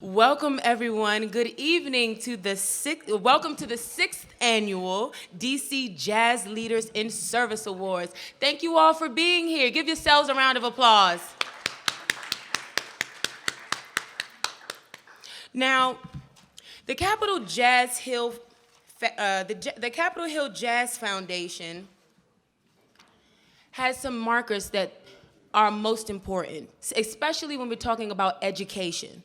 Welcome, everyone. Good evening to welcome to the 6th annual DC Jazz Leaders in Service Awards. Thank you all for being here. Give yourselves a round of applause. Now, the Capitol Hill Jazz Foundation has some markers that are most important, especially when we're talking about education.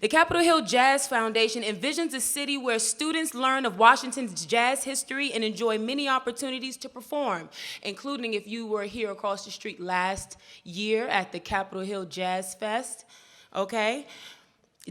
The Capitol Hill Jazz Foundation envisions a city where students learn of Washington's jazz history and enjoy many opportunities to perform, including if you were here across the street last year at the Capitol Hill Jazz Fest, okay?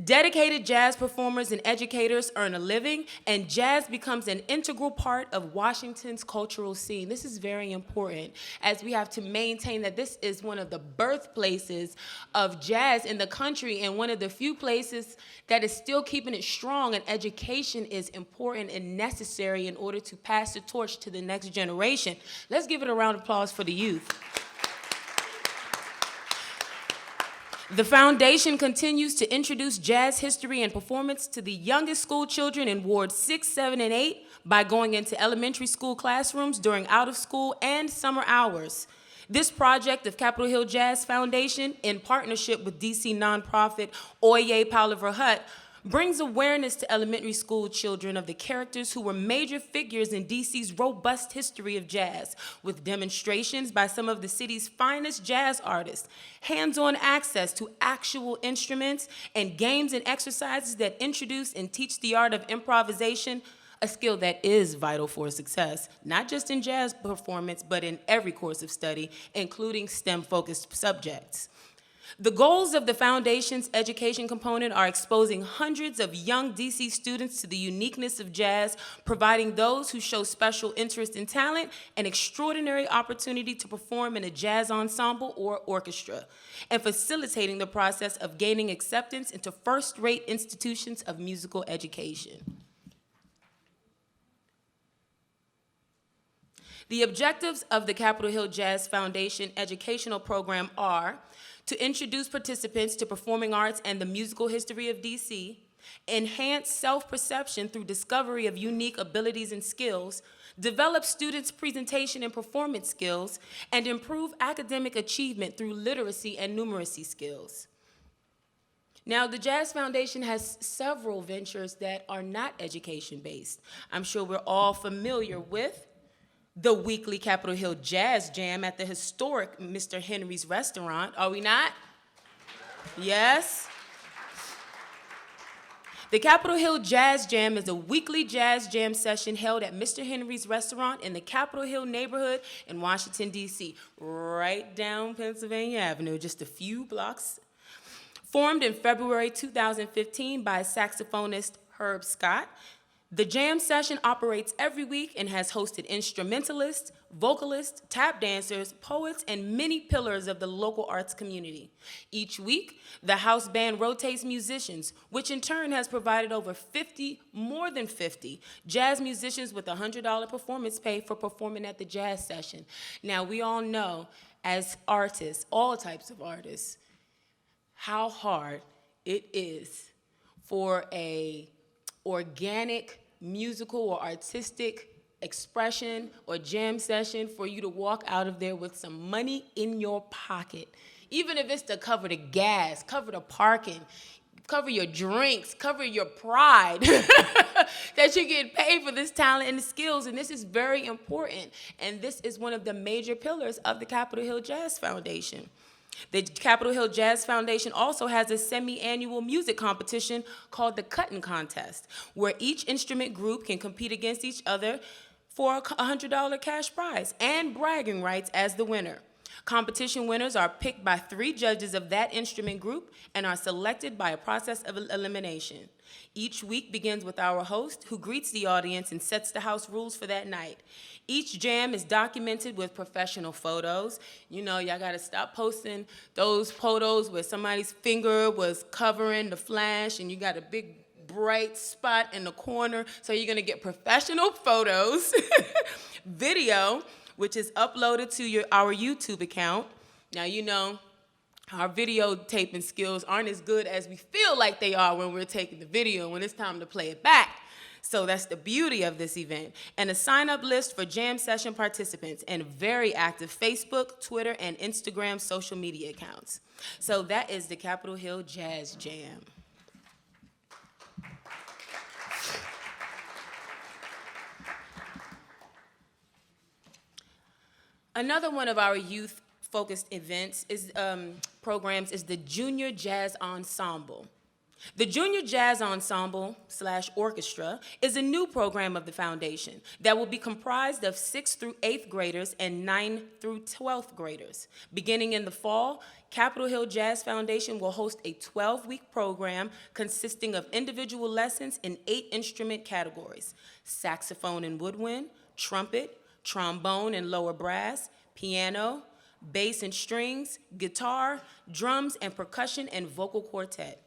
Dedicated jazz performers and educators earn a living, and jazz becomes an integral part of Washington's cultural scene. This is very important, as we have to maintain that this is one of the birthplaces of jazz in the country and one of the few places that is still keeping it strong, and education is important and necessary in order to pass the torch to the next generation. Let's give it a round of applause for the youth. The foundation continues to introduce jazz history and performance to the youngest school children in wards 6, 7, and 8 by going into elementary school classrooms during out-of-school and summer hours. This project of Capitol Hill Jazz Foundation, in partnership with DC nonprofit Oye Pauliver Hut, brings awareness to elementary school children of the characters who were major figures in DC's robust history of jazz, with demonstrations by some of the city's finest jazz artists, hands-on access to actual instruments, and games and exercises that introduce and teach the art of improvisation, a skill that is vital for success, not just in jazz performance, but in every course of study, including STEM-focused subjects. The goals of the foundation's education component are exposing hundreds of young DC students to the uniqueness of jazz, providing those who show special interest in talent an extraordinary opportunity to perform in a jazz ensemble or orchestra, and facilitating the process of gaining acceptance into first-rate institutions of musical education. The objectives of the Capitol Hill Jazz Foundation educational program are to introduce participants to performing arts and the musical history of DC, enhance self-perception through discovery of unique abilities and skills, develop students' presentation and performance skills, and improve academic achievement through literacy and numeracy skills. Now, the Jazz Foundation has several ventures that are not education-based. I'm sure we're all familiar with the weekly Capitol Hill Jazz Jam at the historic Mr. Henry's restaurant. Are we not? Yes? The Capitol Hill Jazz Jam is a weekly jazz jam session held at Mr. Henry's restaurant in the Capitol Hill neighborhood in Washington, D.C., right down Pennsylvania Avenue, just a few blocks. Formed in February 2015 by saxophonist Herb Scott, the jam session operates every week and has hosted instrumentalists, vocalists, tap dancers, poets, and many pillars of the local arts community. Each week, the house band rotates musicians, which in turn has provided more than 50 jazz musicians with $100 performance pay for performing at the jazz session. Now, we all know, as artists, all types of artists, how hard it is for a organic musical or artistic expression or jam session for you to walk out of there with some money in your pocket. Even if it's to cover the gas, cover the parking, cover your drinks, cover your pride, that you get paid for this talent and the skills, and this is very important. And this is one of the major pillars of the Capitol Hill Jazz Foundation. The Capitol Hill Jazz Foundation also has a semi-annual music competition called the Cuttin' Contest, where each instrument group can compete against each other for a $100 cash prize and bragging rights as the winner. Competition winners are picked by 3 judges of that instrument group and are selected by a process of elimination. Each week begins with our host, who greets the audience and sets the house rules for that night. Each jam is documented with professional photos. You know, y'all gotta stop posting those photos where somebody's finger was covering the flash and you got a big bright spot in the corner. So you're gonna get professional photos, video, which is uploaded to our YouTube account. Now, you know, our videotaping skills aren't as good as we feel like they are when we're taking the video when it's time to play it back. So that's the beauty of this event. And a sign-up list for jam session participants and very active Facebook, Twitter, and Instagram social media accounts. So that is the Capitol Hill Jazz Jam. Another one of our youth-focused events programs is the Junior Jazz Ensemble. The Junior Jazz Ensemble / Orchestra is a new program of the foundation that will be comprised of 6th through 8th graders and 9th through 12th graders. Beginning in the fall, Capitol Hill Jazz Foundation will host a 12-week program consisting of individual lessons in 8 instrument categories: saxophone and woodwind, trumpet, trombone and lower brass, piano, bass and strings, guitar, drums and percussion, and vocal quartet.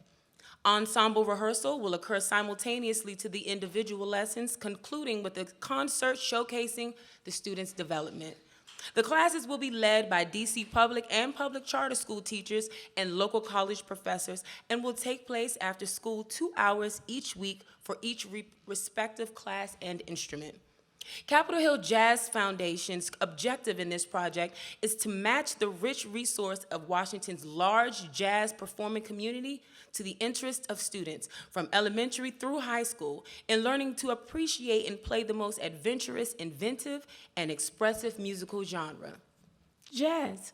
Ensemble rehearsal will occur simultaneously to the individual lessons, concluding with a concert showcasing the students' development. The classes will be led by DC public and public charter school teachers and local college professors and will take place after school 2 hours each week for each respective class and instrument. Capitol Hill Jazz Foundation's objective in this project is to match the rich resource of Washington's large jazz performing community to the interests of students from elementary through high school in learning to appreciate and play the most adventurous, inventive, and expressive musical genre, jazz.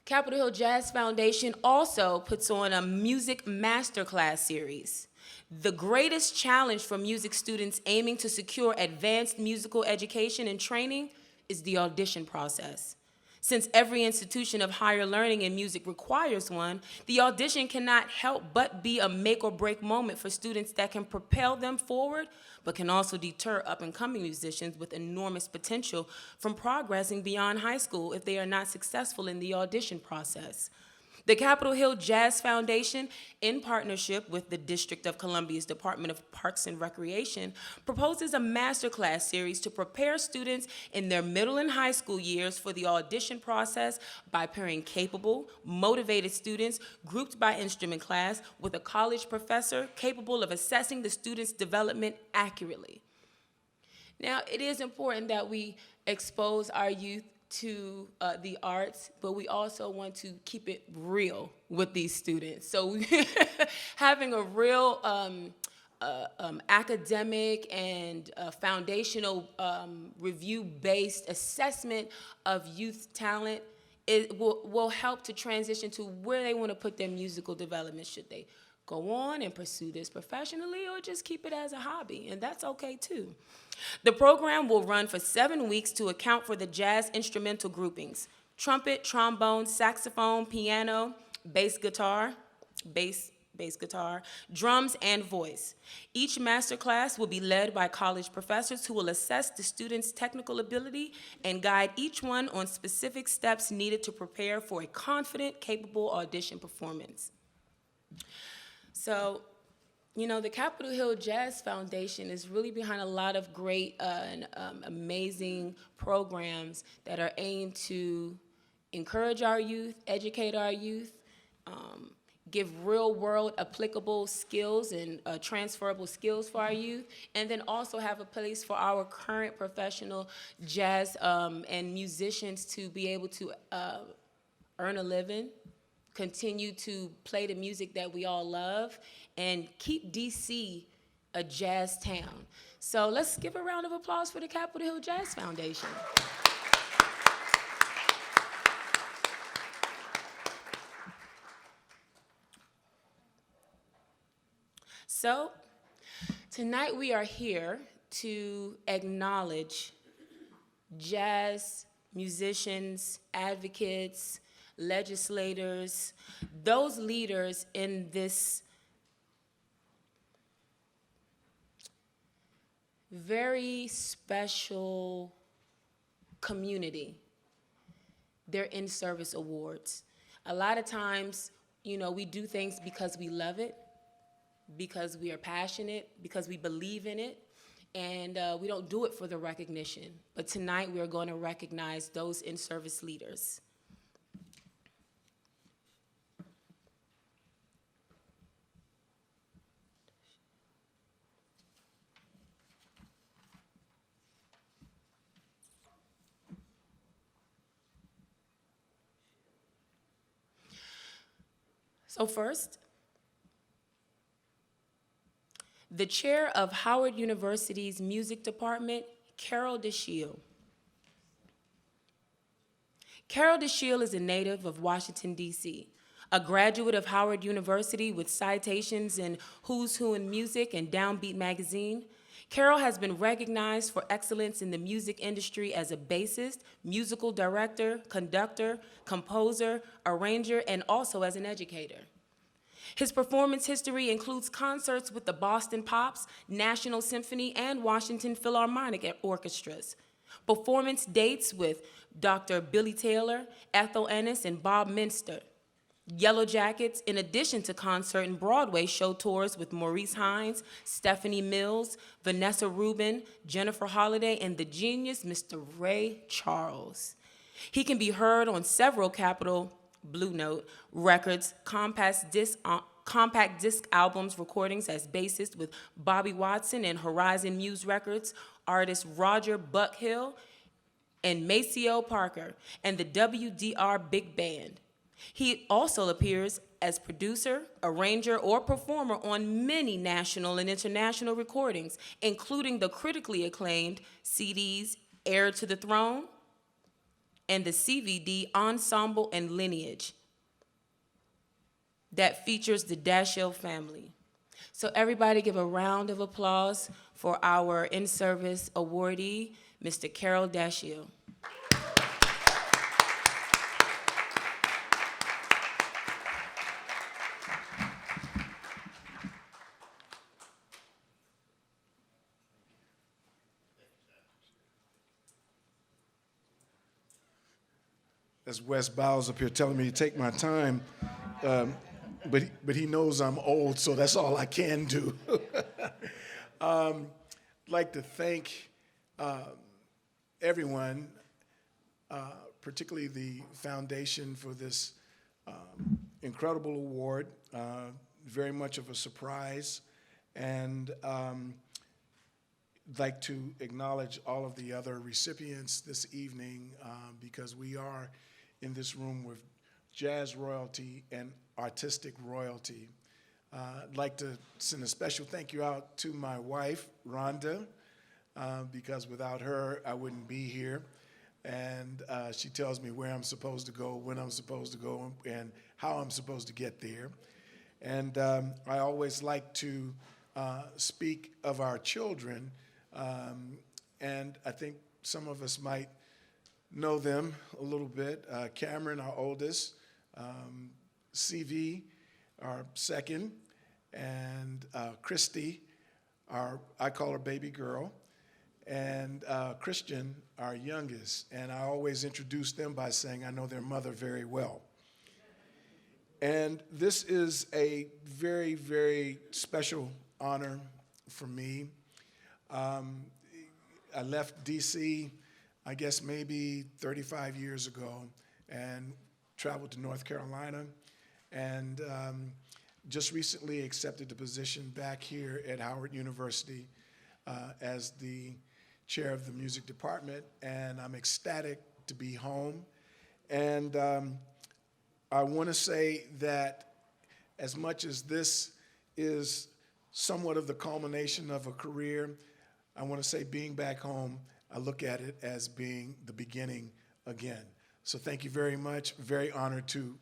Capitol Hill Jazz Foundation also puts on a music masterclass series. The greatest challenge for music students aiming to secure advanced musical education and training is the audition process. Since every institution of higher learning in music requires one, the audition cannot help but be a make or break moment for students that can propel them forward, but can also deter up-and-coming musicians with enormous potential from progressing beyond high school if they are not successful in the audition process. The Capitol Hill Jazz Foundation, in partnership with the District of Columbia's Department of Parks and Recreation, proposes a masterclass series to prepare students in their middle and high school years for the audition process by pairing capable, motivated students grouped by instrument class with a college professor capable of assessing the student's development accurately. Now, it is important that we expose our youth to the arts, but we also want to keep it real with these students. So having a real academic and foundational review-based assessment of youth talent will help to transition to where they want to put their musical development. Should they go on and pursue this professionally or just keep it as a hobby? And that's okay too. The program will run for 7 weeks to account for the jazz instrumental groupings: trumpet, trombone, saxophone, piano, bass guitar, drums, and voice. Each masterclass will be led by college professors who will assess the students' technical ability and guide each one on specific steps needed to prepare for a confident, capable audition performance. So, you know, the Capitol Hill Jazz Foundation is really behind a lot of great and amazing programs that are aimed to encourage our youth, educate our youth, give real-world applicable skills and transferable skills for our youth, and then also have a place for our current professional jazz and musicians to be able to earn a living, continue to play the music that we all love, and keep DC a jazz town. So let's give a round of applause for the Capitol Hill Jazz Foundation. So tonight we are here to acknowledge jazz musicians, advocates, legislators, those leaders in this very special community, their in-service awards. A lot of times, you know, we do things because we love it, because we are passionate, because we believe in it, and we don't do it for the recognition. But tonight we are going to recognize those in-service leaders. So first, the chair of Howard University's music department, Carroll Dashiell. Carroll Dashiell is a native of Washington, D.C., a graduate of Howard University with citations in Who's Who in Music and Downbeat magazine. Carroll has been recognized for excellence in the music industry as a bassist, musical director, conductor, composer, arranger, and also as an educator. His performance history includes concerts with the Boston Pops, National Symphony, and Washington Philharmonic Orchestras. Performance dates with Dr. Billy Taylor, Ethel Ennis, and Bob Minster. Yellow Jackets, in addition to concert and Broadway show tours with Maurice Hines, Stephanie Mills, Vanessa Rubin, Jennifer Holliday, and the genius Mr. Ray Charles. He can be heard on several Capitol Blue Note Records compact disc albums recordings as bassist with Bobby Watson and Horizon Muse Records, artist Roger Buckhill and Maceo Parker, and the WDR Big Band. He also appears as producer, arranger, or performer on many national and international recordings, including the critically acclaimed CDs Heir to the Throne and the CVD Ensemble and Lineage that features the Dashiell family. So everybody give a round of applause for our in-service awardee, Mr. Carroll Dashiell. That's Wes Biles up here telling me to take my time, but he knows I'm old, so that's all I can do. I'd like to thank everyone, particularly the foundation, for this incredible award, very much of a surprise, and I'd like to acknowledge all of the other recipients this evening because we are in this room with jazz royalty and artistic royalty. I'd like to send a special thank you out to my wife, Rhonda, because without her, I wouldn't be here. And she tells me where I'm supposed to go, when I'm supposed to go, and how I'm supposed to get there. And I always like to speak of our children, and I think some of us might know them a little bit. Cameron, our oldest, CV, our second, and Christy, I call her baby girl, and Christian, our youngest. And I always introduce them by saying I know their mother very well. And this is a very, very special honor for me. I left D.C., I guess maybe 35 years ago, and traveled to North Carolina, and just recently accepted the position back here at Howard University as the chair of the music department, and I'm ecstatic to be home. And I want to say that as much as this is somewhat of the culmination of a career, I want to say being back home, I look at it as being the beginning again. So thank you very much. Very honored to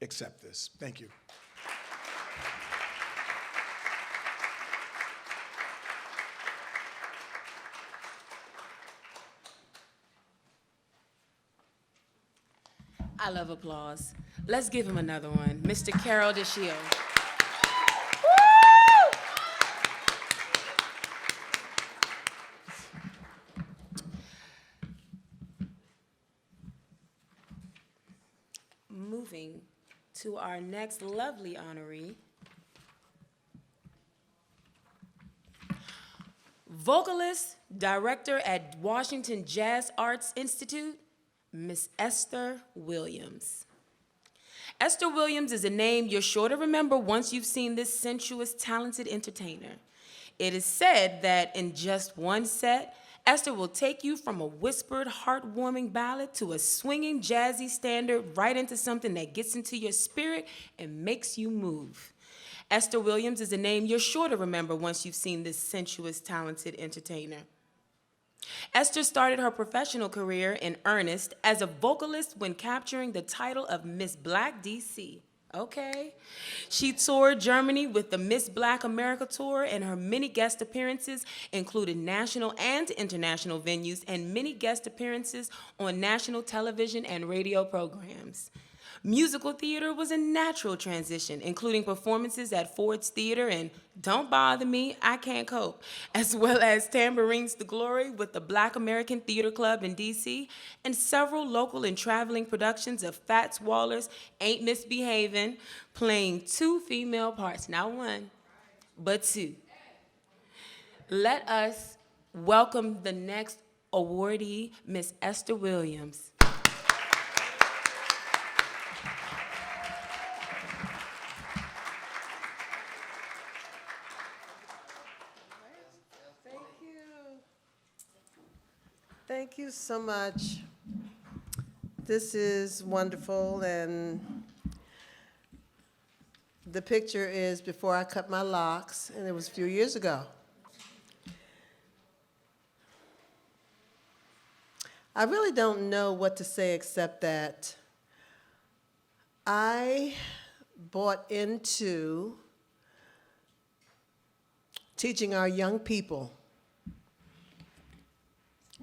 accept this. Thank you. I love applause. Let's give him another one. Mr. Carroll Dashiell. Moving to our next lovely honoree, Vocalist, director at Washington Jazz Arts Institute, Miss Esther Williams. Esther Williams is a name you're sure to remember once you've seen this sensuous, talented entertainer. It is said that in just one set, Esther will take you from a whispered, heartwarming ballad to a swinging, jazzy standard right into something that gets into your spirit and makes you move. Esther Williams is a name you're sure to remember once you've seen this sensuous, talented entertainer. Esther started her professional career in earnest as a vocalist when capturing the title of Miss Black DC. Okay. She toured Germany with the Miss Black America Tour, and her many guest appearances included national and international venues and many guest appearances on national television and radio programs. Musical theater was a natural transition, including performances at Ford's Theater and Don't Bother Me, I Can't Cope, as well as Tambourines to Glory with the Black American Theater Club in D.C., and several local and traveling productions of Fats Waller's Ain't Misbehavin', playing 2 female parts, not 1, but 2. Let us welcome the next awardee, Miss Esther Williams. Thank you so much. This is wonderful, and the picture is before I cut my locks, and it was a few years ago. I really don't know what to say except that I bought into teaching our young people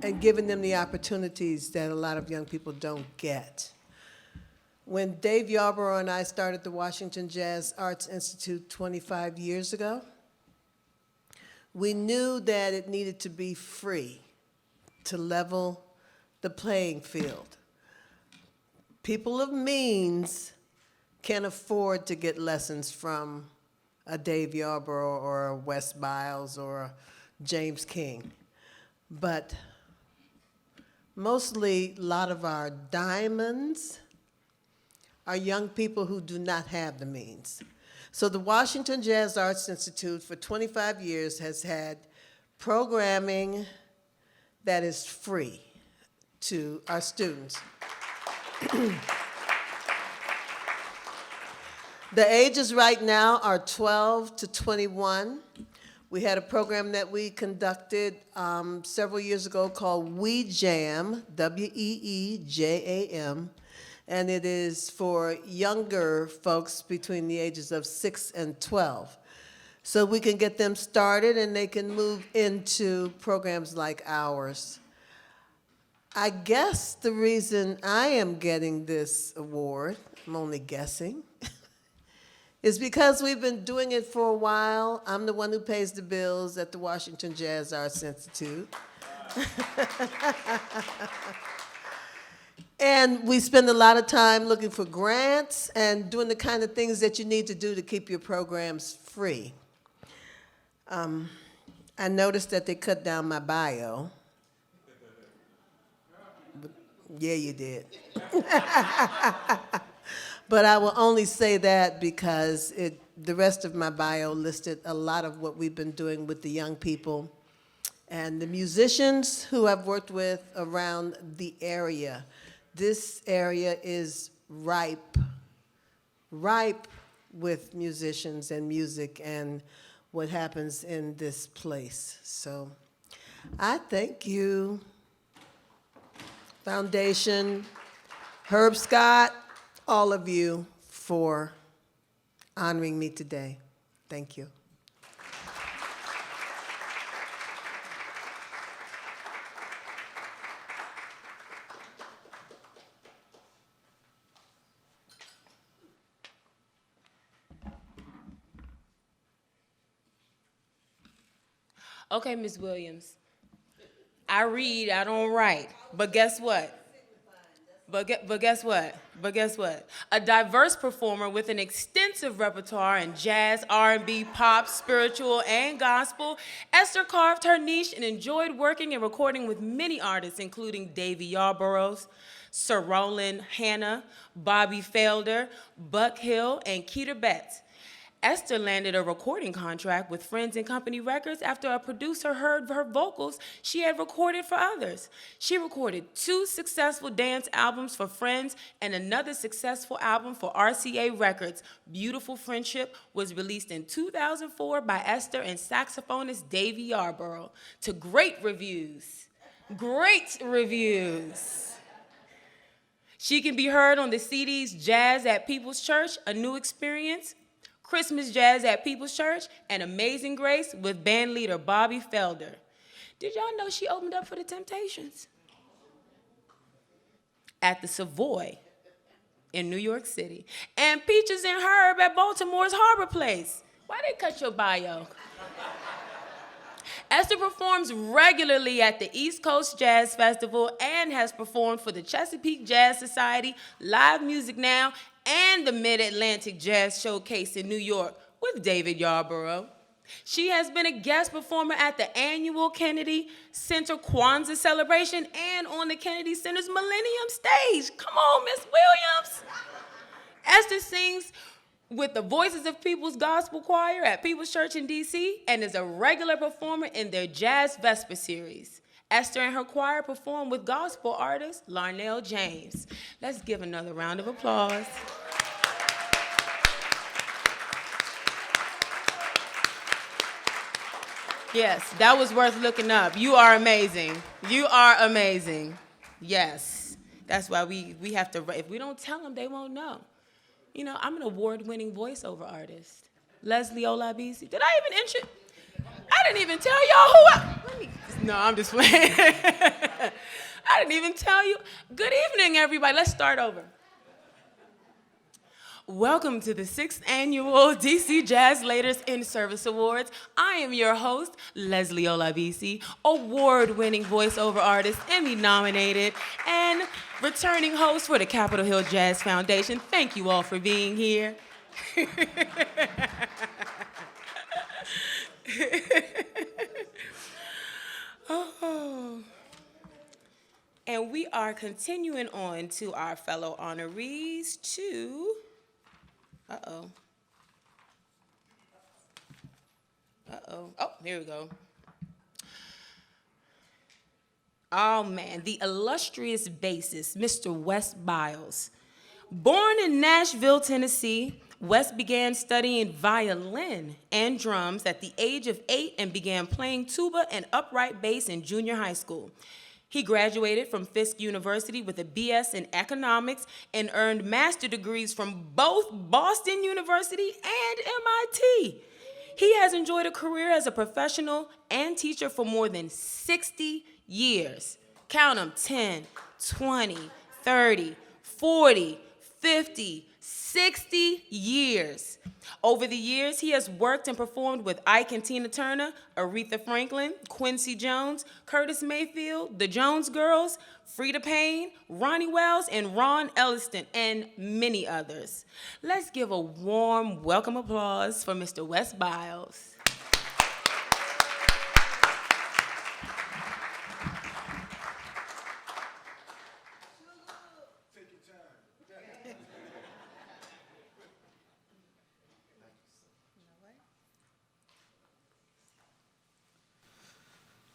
and giving them the opportunities that a lot of young people don't get. When Dave Yarborough and I started the Washington Jazz Arts Institute 25 years ago, we knew that it needed to be free to level the playing field. People of means can afford to get lessons from a Dave Yarborough or a Wes Biles or a James King, but mostly, a lot of our diamonds are young people who do not have the means. So the Washington Jazz Arts Institute for 25 years has had programming that is free to our students. The ages right now are 12 to 21. We had a program that we conducted several years ago called We Jam, WEEJAM, and it is for younger folks between the ages of 6 and 12. So we can get them started and they can move into programs like ours. I guess the reason I am getting this award, I'm only guessing, is because we've been doing it for a while. I'm the one who pays the bills at the Washington Jazz Arts Institute. And we spend a lot of time looking for grants and doing the kind of things that you need to do to keep your programs free. I noticed that they cut down my bio. Yeah, you did. But I will only say that because the rest of my bio listed a lot of what we've been doing with the young people and the musicians who I've worked with around the area. This area is ripe with musicians and music and what happens in this place. So I thank you, Foundation, Herb Scott, all of you for honoring me today. Thank you. Okay, Ms. Williams. I read, I don't write. But guess what? But guess what? A diverse performer with an extensive repertoire in jazz, R&B, pop, spiritual, and gospel, Esther carved her niche and enjoyed working and recording with many artists, including Davy Yarborough, Sir Roland Hanna, Bobby Felder, Buck Hill, and Keita Betts. Esther landed a recording contract with Friends and Company Records after a producer heard her vocals she had recorded for others. She recorded 2 successful dance albums for Friends and another successful album for RCA Records. Beautiful Friendship was released in 2004 by Esther and saxophonist Davy Yarborough to great reviews. Great reviews. She can be heard on the CDs Jazz at People's Church, A New Experience, Christmas Jazz at People's Church, and Amazing Grace with band leader Bobby Felder. Did y'all know she opened up for the Temptations? At the Savoy in New York City. And Peaches and Herb at Baltimore's Harbor Place. Why they cut your bio? Esther performs regularly at the East Coast Jazz Festival and has performed for the Chesapeake Jazz Society, Live Music Now, and the Mid-Atlantic Jazz Showcase in New York with David Yarborough. She has been a guest performer at the annual Kennedy Center Kwanzaa celebration and on the Kennedy Center's Millennium Stage. Come on, Miss Williams. Esther sings with the Voices of People's Gospel Choir at People's Church in D.C. and is a regular performer in their Jazz Vesper series. Esther and her choir perform with gospel artist Larnell James. Let's give another round of applause. Yes, that was worth looking up. You are amazing. You are amazing. Yes, that's why we have to, if we don't tell them, they won't know. You know, I'm an award-winning voiceover artist. Leslie Olabisi. Did I even introduce? I didn't even tell y'all no, I'm just playing. I didn't even tell you. Good evening, everybody. Let's start over. Welcome to the 6th Annual DC Jazz Laters in Service Awards. I am your host, Leslie Olabisi, award-winning voiceover artist, Emmy-nominated, and returning host for the Capitol Hill Jazz Foundation. Thank you all for being here. Oh. And we are continuing on to our fellow honorees to, oh, here we go. Oh man, the illustrious bassist, Mr. Wes Biles. Born in Nashville, Tennessee, Wes began studying violin and drums at the age of 8 and began playing tuba and upright bass in junior high school. He graduated from Fisk University with a BS in economics and earned master's degrees from both Boston University and MIT. He has enjoyed a career as a professional and teacher for more than 60 years. Count them, 10, 20, 30, 40, 50, 60 years. Over the years, he has worked and performed with Ike and Tina Turner, Aretha Franklin, Quincy Jones, Curtis Mayfield, the Jones Girls, Freda Payne, Ronnie Wells, and Ron Elliston, and many others. Let's give a warm welcome applause for Mr. Wes Biles.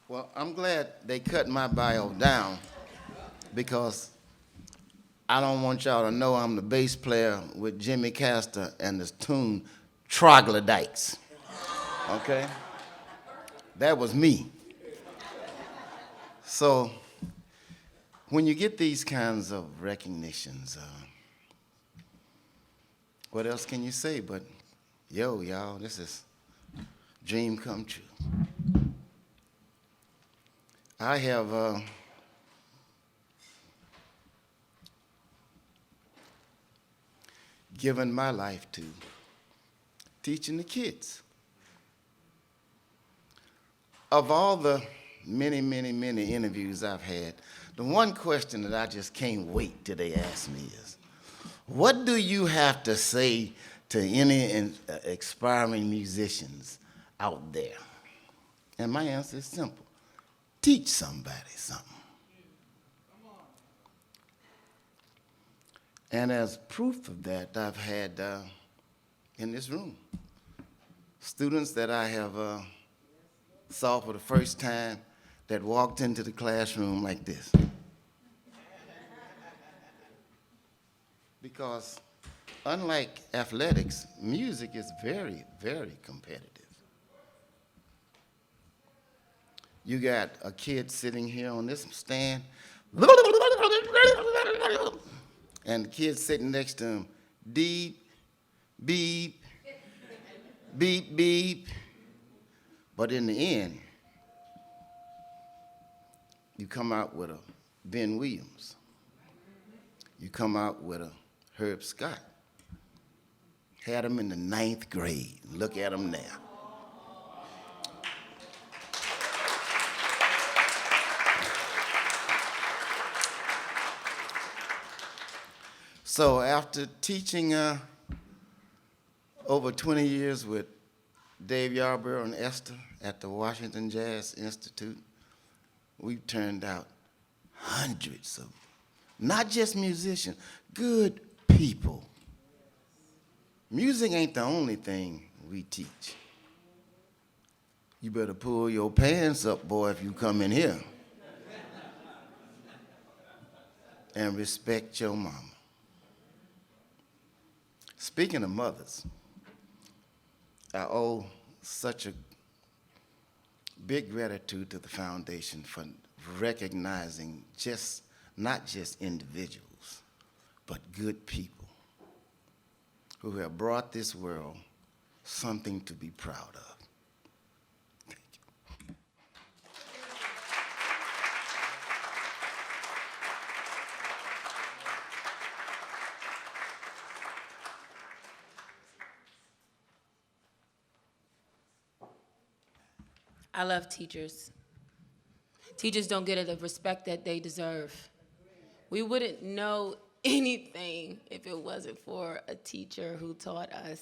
Well, I'm glad they cut my bio down because I don't want y'all to know I'm the bass player with Jimmy Castor and this tune Troglodytes. Okay? That was me. So when you get these kinds of recognitions, what else can you say but, yo, y'all, this is dream come true. I have given my life to teaching the kids. Of all the many interviews I've had, The one question that I just can't wait till they ask me is, what do you have to say to any aspiring musicians out there? And my answer is simple. Teach somebody something. And as proof of that, I've had in this room students that I have saw for the first time that walked into the classroom like this. Because unlike athletics, music is very, very competitive. You got a kid sitting here on this stand, and the kid sitting next to him, deep, beep, beep, beep. But in the end, you come out with a Ben Williams. You come out with a Herb Scott. Had him in the 9th grade. Look at him now. So after teaching over 20 years with Dave Yarborough and Esther at the Washington Jazz Institute, we've turned out hundreds of, not just musicians, good people. Music ain't the only thing we teach. You better pull your pants up, boy, if you come in here. And respect your mama. Speaking of mothers, I owe such a big gratitude to the foundation for recognizing not just individuals, but good people who have brought this world something to be proud of. Thank you. I love teachers. Teachers don't get the respect that they deserve. We wouldn't know anything if it wasn't for a teacher who taught us,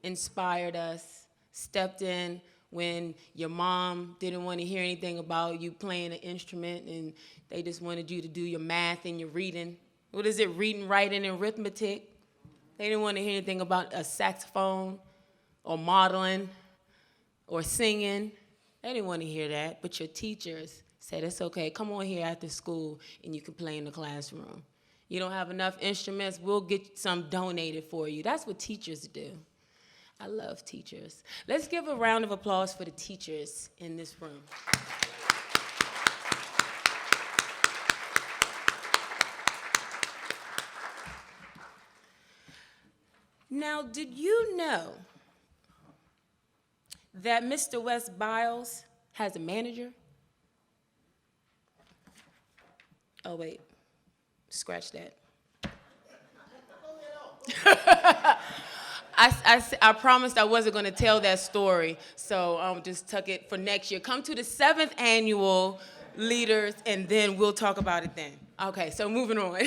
inspired us, stepped in when your mom didn't want to hear anything about you playing an instrument and they just wanted you to do your math and your reading. What is it, reading, writing, and arithmetic? They didn't want to hear anything about a saxophone or modeling or singing. They didn't want to hear that, but your teachers said, it's okay, come on here after school and you can play in the classroom. You don't have enough instruments, we'll get some donated for you. That's what teachers do. I love teachers. Let's give a round of applause for the teachers in this room. Now, did you know that Mr. West Biles has a manager? Oh, wait. Scratch that. I promised I wasn't going to tell that story, so just tuck it for next year. Come to the 7th annual Leaders, and then we'll talk about it then. Okay, so moving on.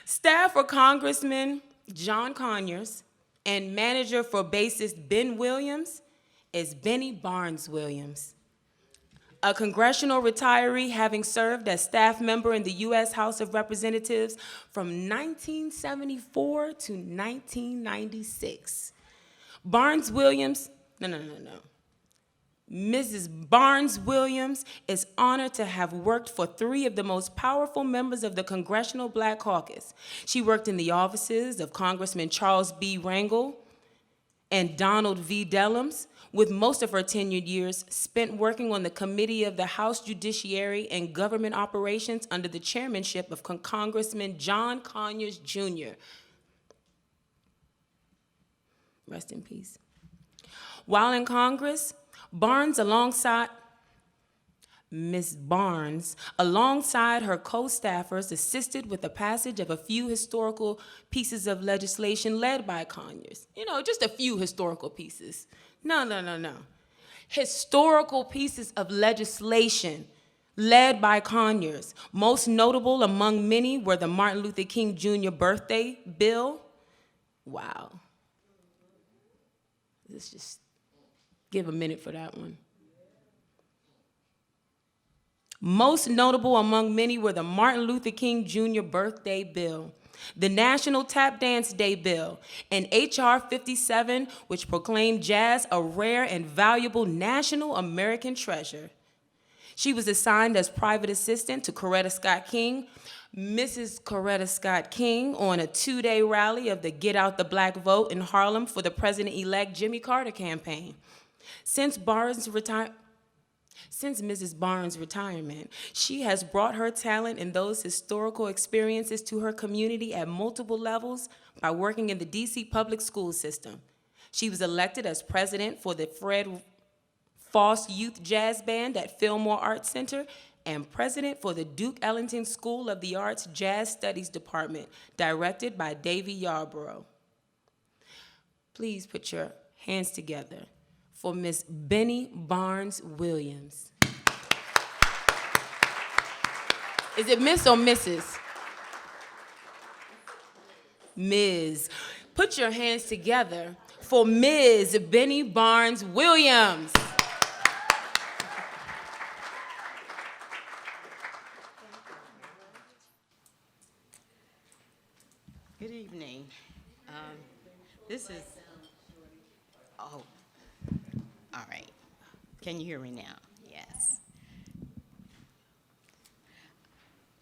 Staff for Congressman John Conyers and manager for bassist Ben Williams is Bennie Barnes Williams, a congressional retiree having served as staff member in the U.S. House of Representatives from 1974 to 1996. Barnes Williams, Mrs. Barnes Williams is honored to have worked for 3 of the most powerful members of the Congressional Black Caucus. She worked in the offices of Congressman Charles B. Rangel and Donald V. Dellums, with most of her tenured years spent working on the Committee of the House Judiciary and Government Operations under the chairmanship of Congressman John Conyers, Jr. Rest in peace. While in Congress, Ms. Barnes, alongside her co-staffers, assisted with the passage of a few historical pieces of legislation led by Conyers. You know, just a few historical pieces. No. Historical pieces of legislation led by Conyers. Most notable among many were the Martin Luther King Jr. birthday bill. Wow. Let's just give a minute for that one. Most notable among many were the Martin Luther King Jr. birthday bill, the National Tap Dance Day bill, and H.R. 57, which proclaimed jazz a rare and valuable national American treasure. She was assigned as private assistant to Coretta Scott King, Mrs. Coretta Scott King, on a 2-day rally of the Get Out the Black Vote in Harlem for the President-elect Jimmy Carter campaign. Since Mrs. Barnes' retirement, she has brought her talent and those historical experiences to her community at multiple levels by working in the D.C. public school system. She was elected as president for the Fred Foss Youth Jazz Band at Fillmore Arts Center and president for the Duke Ellington School of the Arts Jazz Studies Department, directed by Davy Yarborough. Please put your hands together for Miss Bennie Barnes Williams. Is it Miss or Mrs.? Ms. Put your hands together for Ms. Bennie Barnes Williams. Good evening. This is, oh, all right. Can you hear me now? Yes.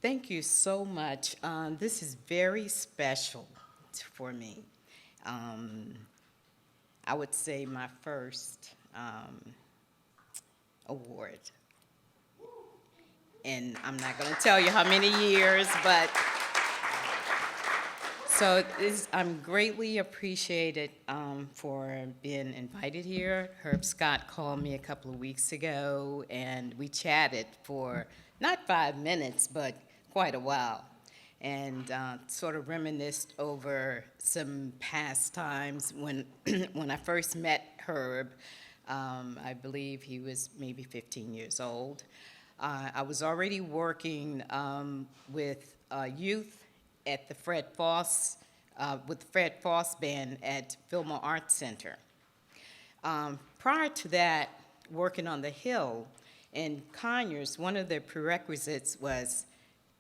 Thank you so much. This is very special for me. I would say my first award. And I'm not going to tell you how many years, but so I'm greatly appreciated for being invited here. Herb Scott called me a couple of weeks ago, and we chatted for not 5 minutes, but quite a while, and sort of reminisced over some past times when, when I first met Herb. I believe he was maybe 15 years old. I was already working with youth at the Fred Foss, with the Fred Foss Band at Fillmore Arts Center. Prior to that, working on the Hill in Conyers, one of the prerequisites was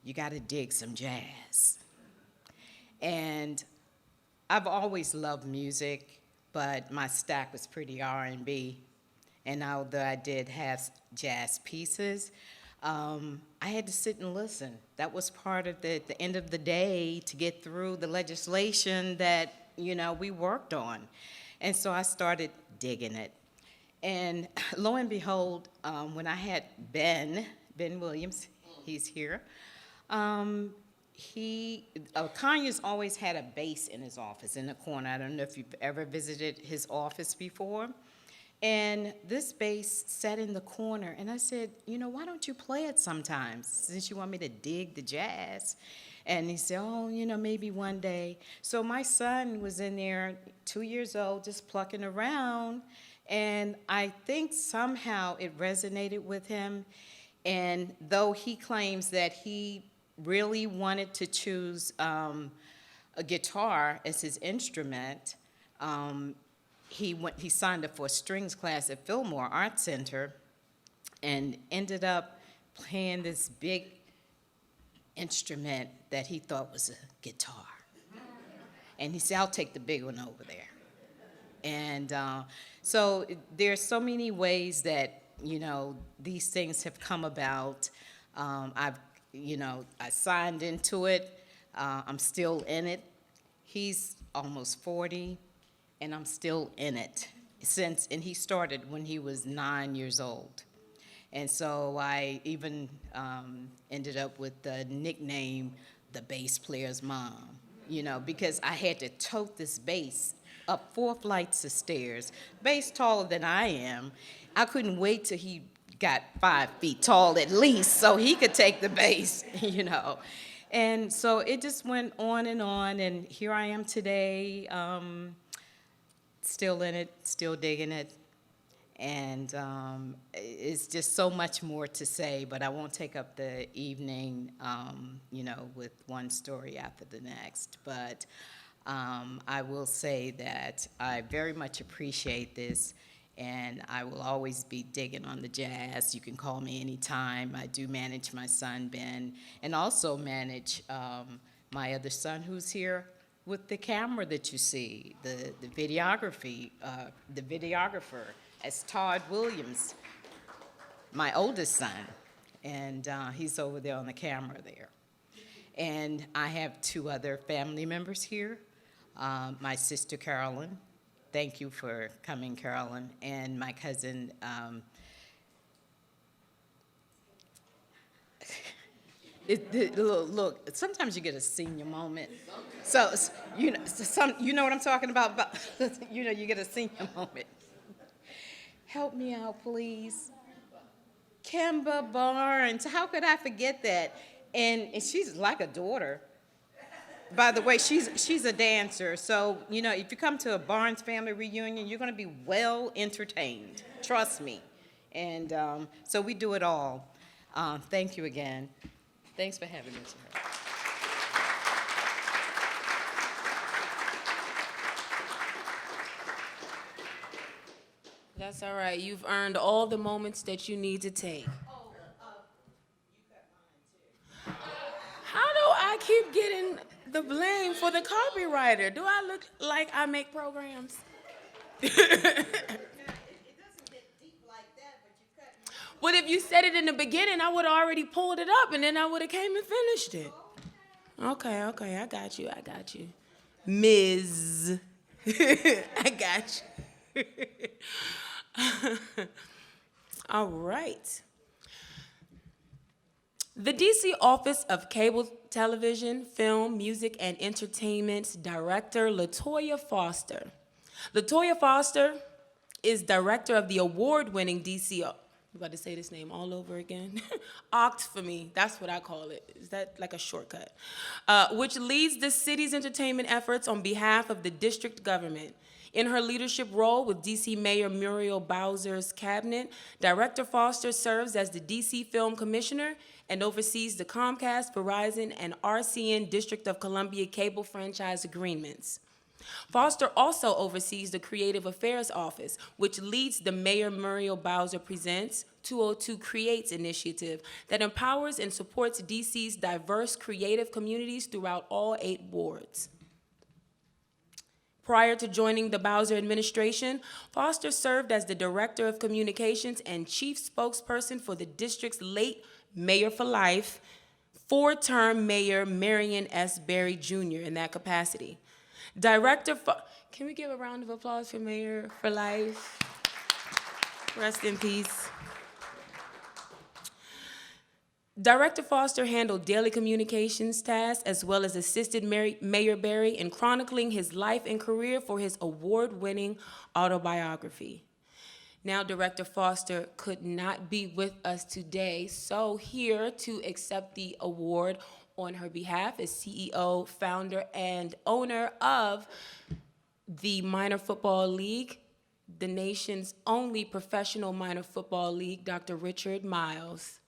you got to dig some jazz. And I've always loved music, but my stack was pretty R&B. And although I did have jazz pieces, I had to sit and listen. That was part of the end of the day to get through the legislation that, you know, we worked on. And so I started digging it. And lo and behold, when I had Ben Williams, he's here, Conyers always had a bass in his office in the corner. I don't know if you've ever visited his office before. And this bass sat in the corner, and I said, you know, why don't you play it sometimes, since you want me to dig the jazz? And he said, oh, you know, maybe one day. So my son was in there, 2 years old, just plucking around, and I think somehow it resonated with him. And though he claims that he really wanted to choose a guitar as his instrument, he signed up for a strings class at Fillmore Arts Center and ended up playing this big instrument that he thought was a guitar. And he said, I'll take the big one over there. And so there's so many ways that, you know, these things have come about. I signed into it. I'm still in it. He's almost 40. And I'm still in it and he started when he was 9 years old. And so I even ended up with the nickname, the bass player's mom, you know, because I had to tote this bass up 4 flights of stairs, bass taller than I am. I couldn't wait till he got 5 feet tall at least so he could take the bass, you know. And so it just went on, and here I am today, still in it, still digging it, And it's just so much more to say, but I won't take up the evening, with one story after the next. But I will say that I very much appreciate this, and I will always be digging on the jazz. You can call me anytime. I do manage my son, Ben, and also manage my other son who's here with the camera that you see, the videography, the videographer. As Todd Williams, my oldest son, and he's over there on the camera there. And I have 2 other family members here, my sister Carolyn, thank you for coming, Carolyn, and my cousin, look, sometimes you get a senior moment. So you know what I'm talking about, you get a senior moment. Help me out, please. Kimba Barnes, how could I forget that? And she's like a daughter. By the way, she's a dancer, so, if you come to a Barnes family reunion, you're gonna be well entertained, trust me. And so we do it all. Thank you again. Thanks for having me, sir. That's all right. You've earned all the moments that you need to take. How do I keep getting the blame for the copywriter? Do I look like I make programs? Well, if you said it in the beginning, I would have already pulled it up, and then I would have came and finished it. Okay, I got you. Ms. I got you. All right. The DC Office of Cable Television, Film, Music, and Entertainment's Director, LaToya Foster. LaToya Foster is director of the award-winning DC, I'm about to say this name all over again, OCTFME, that's what I call it. Is that like a shortcut? Which leads the city's entertainment efforts on behalf of the district government. In her leadership role with DC Mayor Muriel Bowser's cabinet, Director Foster serves as the DC Film Commissioner and oversees the Comcast, Verizon, and RCN District of Columbia cable franchise agreements. Foster also oversees the Creative Affairs Office, which leads the Mayor Muriel Bowser Presents 202 Creates initiative that empowers and supports DC's diverse creative communities throughout all 8 wards. Prior to joining the Bowser administration, Foster served as the Director of Communications and Chief Spokesperson for the district's late Mayor for Life, 4-term Mayor Marion S. Berry Jr. in that capacity. Can we give a round of applause for Mayor for Life? Rest in peace. Director Foster handled daily communications tasks as well as assisted Mayor Berry in chronicling his life and career for his award-winning autobiography. Now, Director Foster could not be with us today, so here to accept the award on her behalf is CEO, founder, and owner of the Minor Football League, the nation's only professional minor football league, Dr. Richard Miles.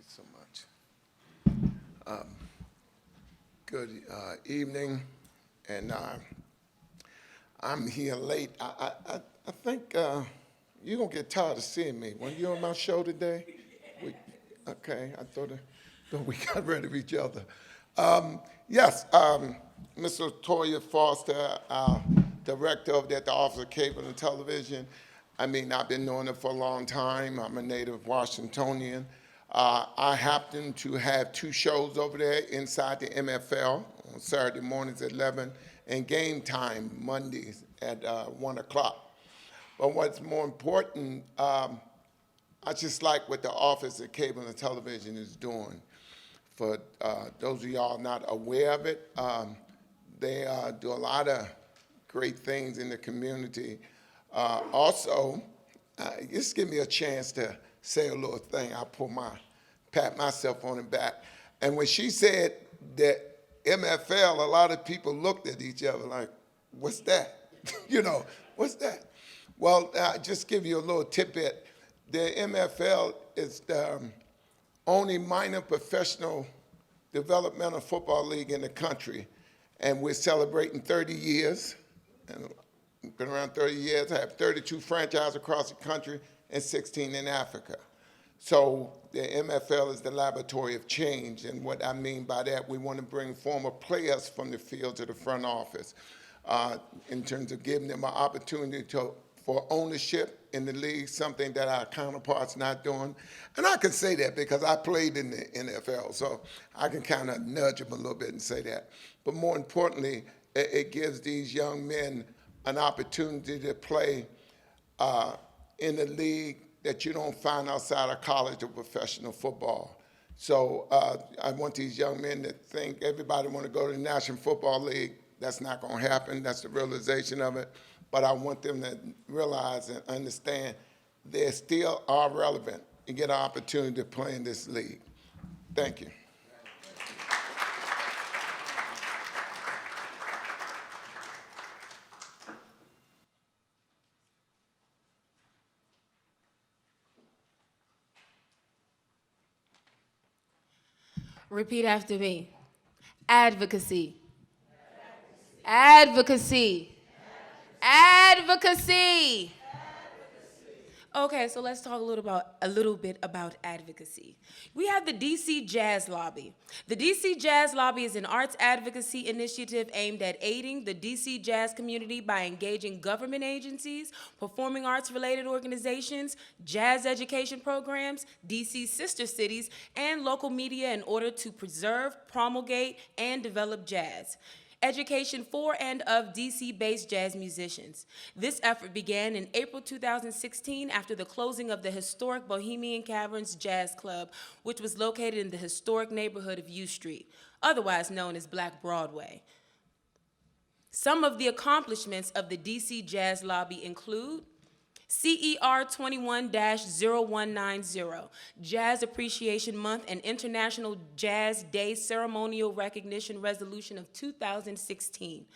So much. Good evening, and I'm here late. I think you're gonna get tired of seeing me. When you're on my show today, okay, I thought we got rid of each other. Yes, Ms. LaToya Foster, director of the Office of Cable and Television. I mean, I've been knowing her for a long time. I'm a native Washingtonian. I happen to have 2 shows over there inside the MFL on Saturday mornings at 11 and game time Mondays at 1 o'clock. But what's more important, I just like what the Office of Cable and Television is doing. For those of y'all not aware of it, they do a lot of great things in the community. Also, just give me a chance to say a little thing. I'll pull my pat myself on the back. And when she said that MFL, a lot of people looked at each other like, what's that? You know, what's that? Well, just give you a little tidbit. The MFL is the only minor professional developmental football league in the country. And we're celebrating 30 years. And been around 30 years. I have 32 franchises across the country and 16 in Africa. So the MFL is the laboratory of change. And what I mean by that, we want to bring former players from the field to the front office in terms of giving them an opportunity for ownership in the league, something that our counterparts not doing. And I can say that because I played in the NFL, so I can kind of nudge them a little bit and say that. But more importantly, it gives these young men an opportunity to play in a league that you don't find outside of college or professional football. So I want these young men to think everybody want to go to the National Football League. That's not going to happen. That's the realization of it. But I want them to realize and understand they still are relevant and get an opportunity to play in this league. Thank you. Repeat after me. Advocacy. Advocacy. Advocacy. Okay, so let's talk a little bit about advocacy. We have the DC Jazz Lobby. The DC Jazz Lobby is an arts advocacy initiative aimed at aiding the DC jazz community by engaging government agencies, performing arts-related organizations, jazz education programs, DC sister cities, and local media in order to preserve, promulgate, and develop jazz. Education for and of DC-based jazz musicians. This effort began in April 2016 after the closing of the historic Bohemian Caverns Jazz Club, which was located in the historic neighborhood of U Street, otherwise known as Black Broadway. Some of the accomplishments of the DC Jazz Lobby include CER 21-0190, Jazz Appreciation Month and International Jazz Day Ceremonial Recognition Resolution of 2016.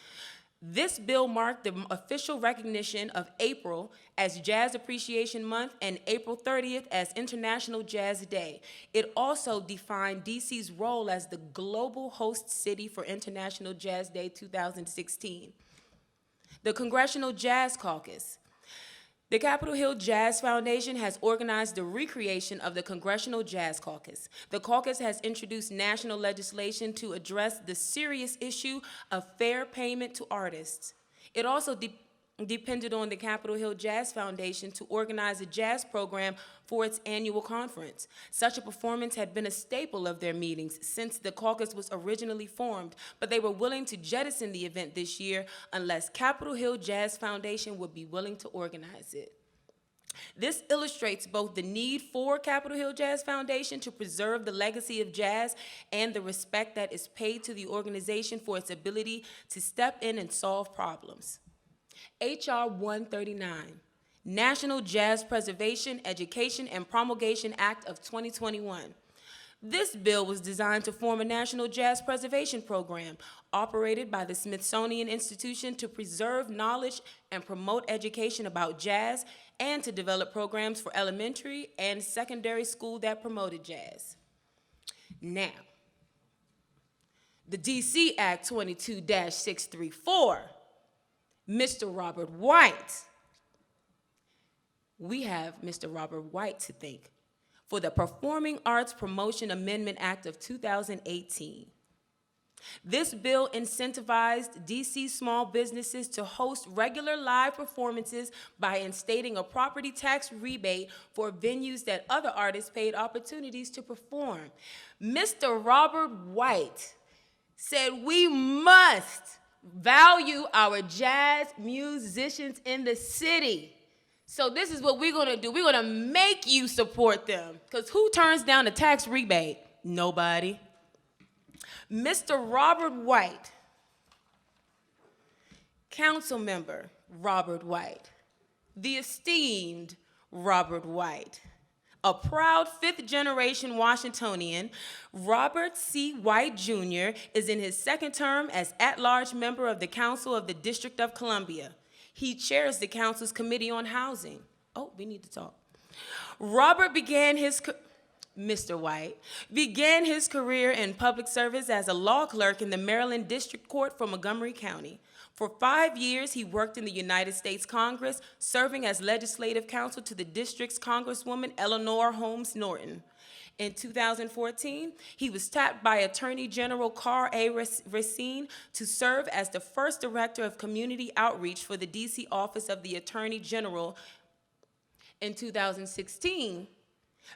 This bill marked the official recognition of April as Jazz Appreciation Month and April 30th as International Jazz Day. It also defined DC's role as the global host city for International Jazz Day 2016. The Congressional Jazz Caucus. The Capitol Hill Jazz Foundation has organized the recreation of the Congressional Jazz Caucus. The caucus has introduced national legislation to address the serious issue of fair payment to artists. It also depended on the Capitol Hill Jazz Foundation to organize a jazz program for its annual conference. Such a performance had been a staple of their meetings since the caucus was originally formed, but they were willing to jettison the event this year unless Capitol Hill Jazz Foundation would be willing to organize it. This illustrates both the need for Capitol Hill Jazz Foundation to preserve the legacy of jazz and the respect that is paid to the organization for its ability to step in and solve problems. H.R. 139, National Jazz Preservation, Education, and Promulgation Act of 2021. This bill was designed to form a national jazz preservation program operated by the Smithsonian Institution to preserve knowledge and promote education about jazz and to develop programs for elementary and secondary school that promoted jazz. Now, the DC Act 22-634, Mr. Robert White. We have Mr. Robert White to thank for the Performing Arts Promotion Amendment Act of 2018. This bill incentivized DC small businesses to host regular live performances by instating a property tax rebate for venues that other artists paid opportunities to perform. Mr. Robert White said we must value our jazz musicians in the city. So this is what we're gonna do. We're gonna make you support them. Because who turns down a tax rebate? Nobody. Mr. Robert White, Councilmember Robert White, the esteemed Robert White, a proud fifth-generation Washingtonian, Robert C. White Jr. is in his second term as at-large member of the Council of the District of Columbia. He chairs the council's Committee on Housing. Oh, we need to talk. Mr. White began his career in public service as a law clerk in the Maryland District Court for Montgomery County. For 5 years, he worked in the United States Congress, serving as legislative counsel to the district's Congresswoman Eleanor Holmes Norton. In 2014, he was tapped by Attorney General Carl A. Racine to serve as the first director of community outreach for the D.C. Office of the Attorney General. In 2016,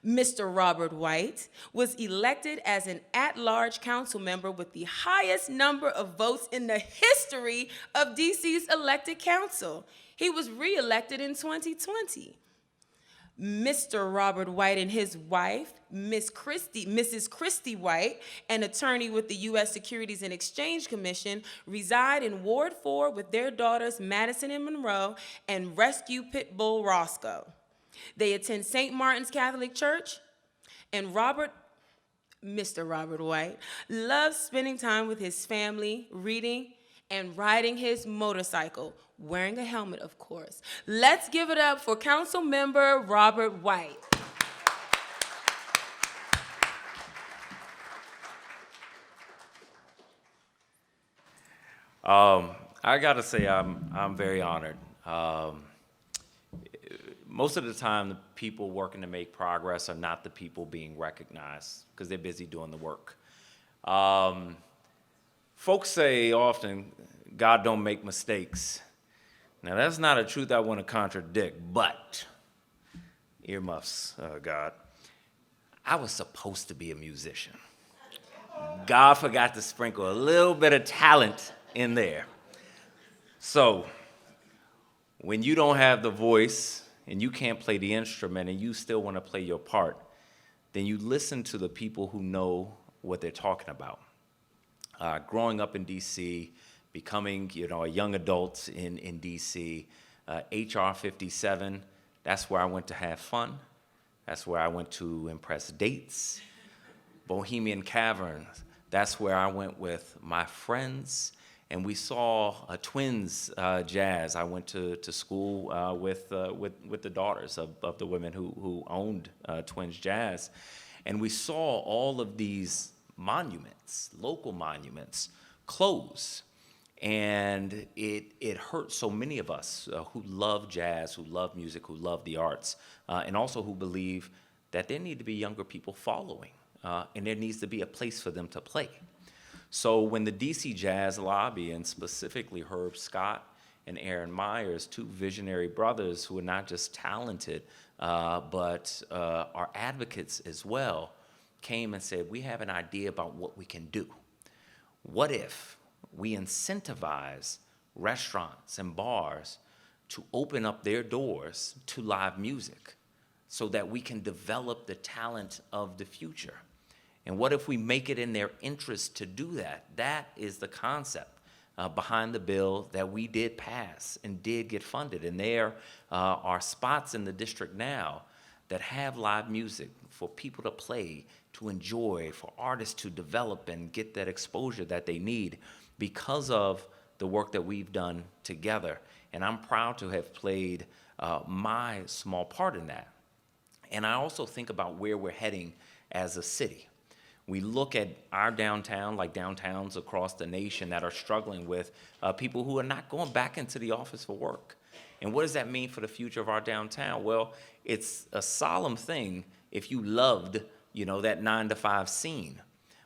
Mr. Robert White was elected as an at-large council member with the highest number of votes in the history of D.C.'s elected council. He was re-elected in 2020. Mr. Robert White and his wife, Mrs. Christy White, an attorney with the U.S. Securities and Exchange Commission, reside in Ward 4 with their daughters Madison and Monroe and rescue pit bull Roscoe. They attend St. Martin's Catholic Church, and Mr. Robert White loves spending time with his family, reading, and riding his motorcycle, wearing a helmet, of course. Let's give it up for Councilmember Robert White. I gotta say, I'm very honored. Most of the time, the people working to make progress are not the people being recognized because they're busy doing the work. Folks say often, God don't make mistakes. Now, that's not a truth I want to contradict, but, earmuffs, God, I was supposed to be a musician. God forgot to sprinkle a little bit of talent in there. So, when you don't have the voice, and you can't play the instrument and you still want to play your part, then you listen to the people who know what they're talking about. Growing up in D.C., becoming a young adult in D.C., HR 57, that's where I went to have fun. That's where I went to impress dates. Bohemian Caverns, that's where I went with my friends. And we saw Twins Jazz. I went to school with the daughters of the women who owned Twins Jazz. And we saw all of these monuments, local monuments, close. And it hurt so many of us who love jazz, who love music, who love the arts, and also who believe that there need to be younger people following, and there needs to be a place for them to play. So when the DC Jazz Lobby, and specifically Herb Scott and Aaron Myers, two visionary brothers who are not just talented, but are advocates as well, came and said, we have an idea about what we can do. What if we incentivize restaurants and bars to open up their doors to live music so that we can develop the talent of the future? And what if we make it in their interest to do that? That is the concept behind the bill that we did pass and did get funded. And there are spots in the district now that have live music for people to play, to enjoy, for artists to develop and get that exposure that they need because of the work that we've done together. And I'm proud to have played my small part in that. And I also think about where we're heading as a city. We look at our downtown, like downtowns across the nation that are struggling with people who are not going back into the office for work. And what does that mean for the future of our downtown? Well, it's a solemn thing if you loved, that 9-to-5 scene.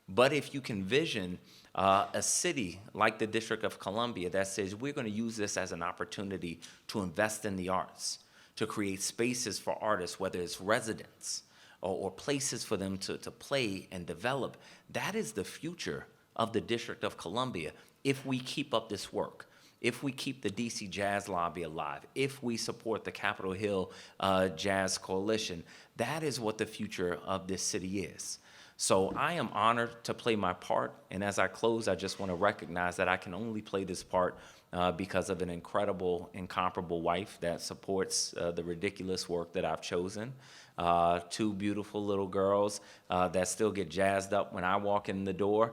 But if you can vision a city like the District of Columbia that says we're going to use this as an opportunity to invest in the arts, to create spaces for artists, whether it's residents, or places for them to play and develop, that is the future of the District of Columbia if we keep up this work, if we keep the DC Jazz Lobby alive, if we support the Capitol Hill Jazz Coalition. That is what the future of this city is. So I am honored to play my part, and as I close, I just want to recognize that I can only play this part because of an incredible, incomparable wife that supports the ridiculous work that I've chosen. two beautiful little girls that still get jazzed up when I walk in the door,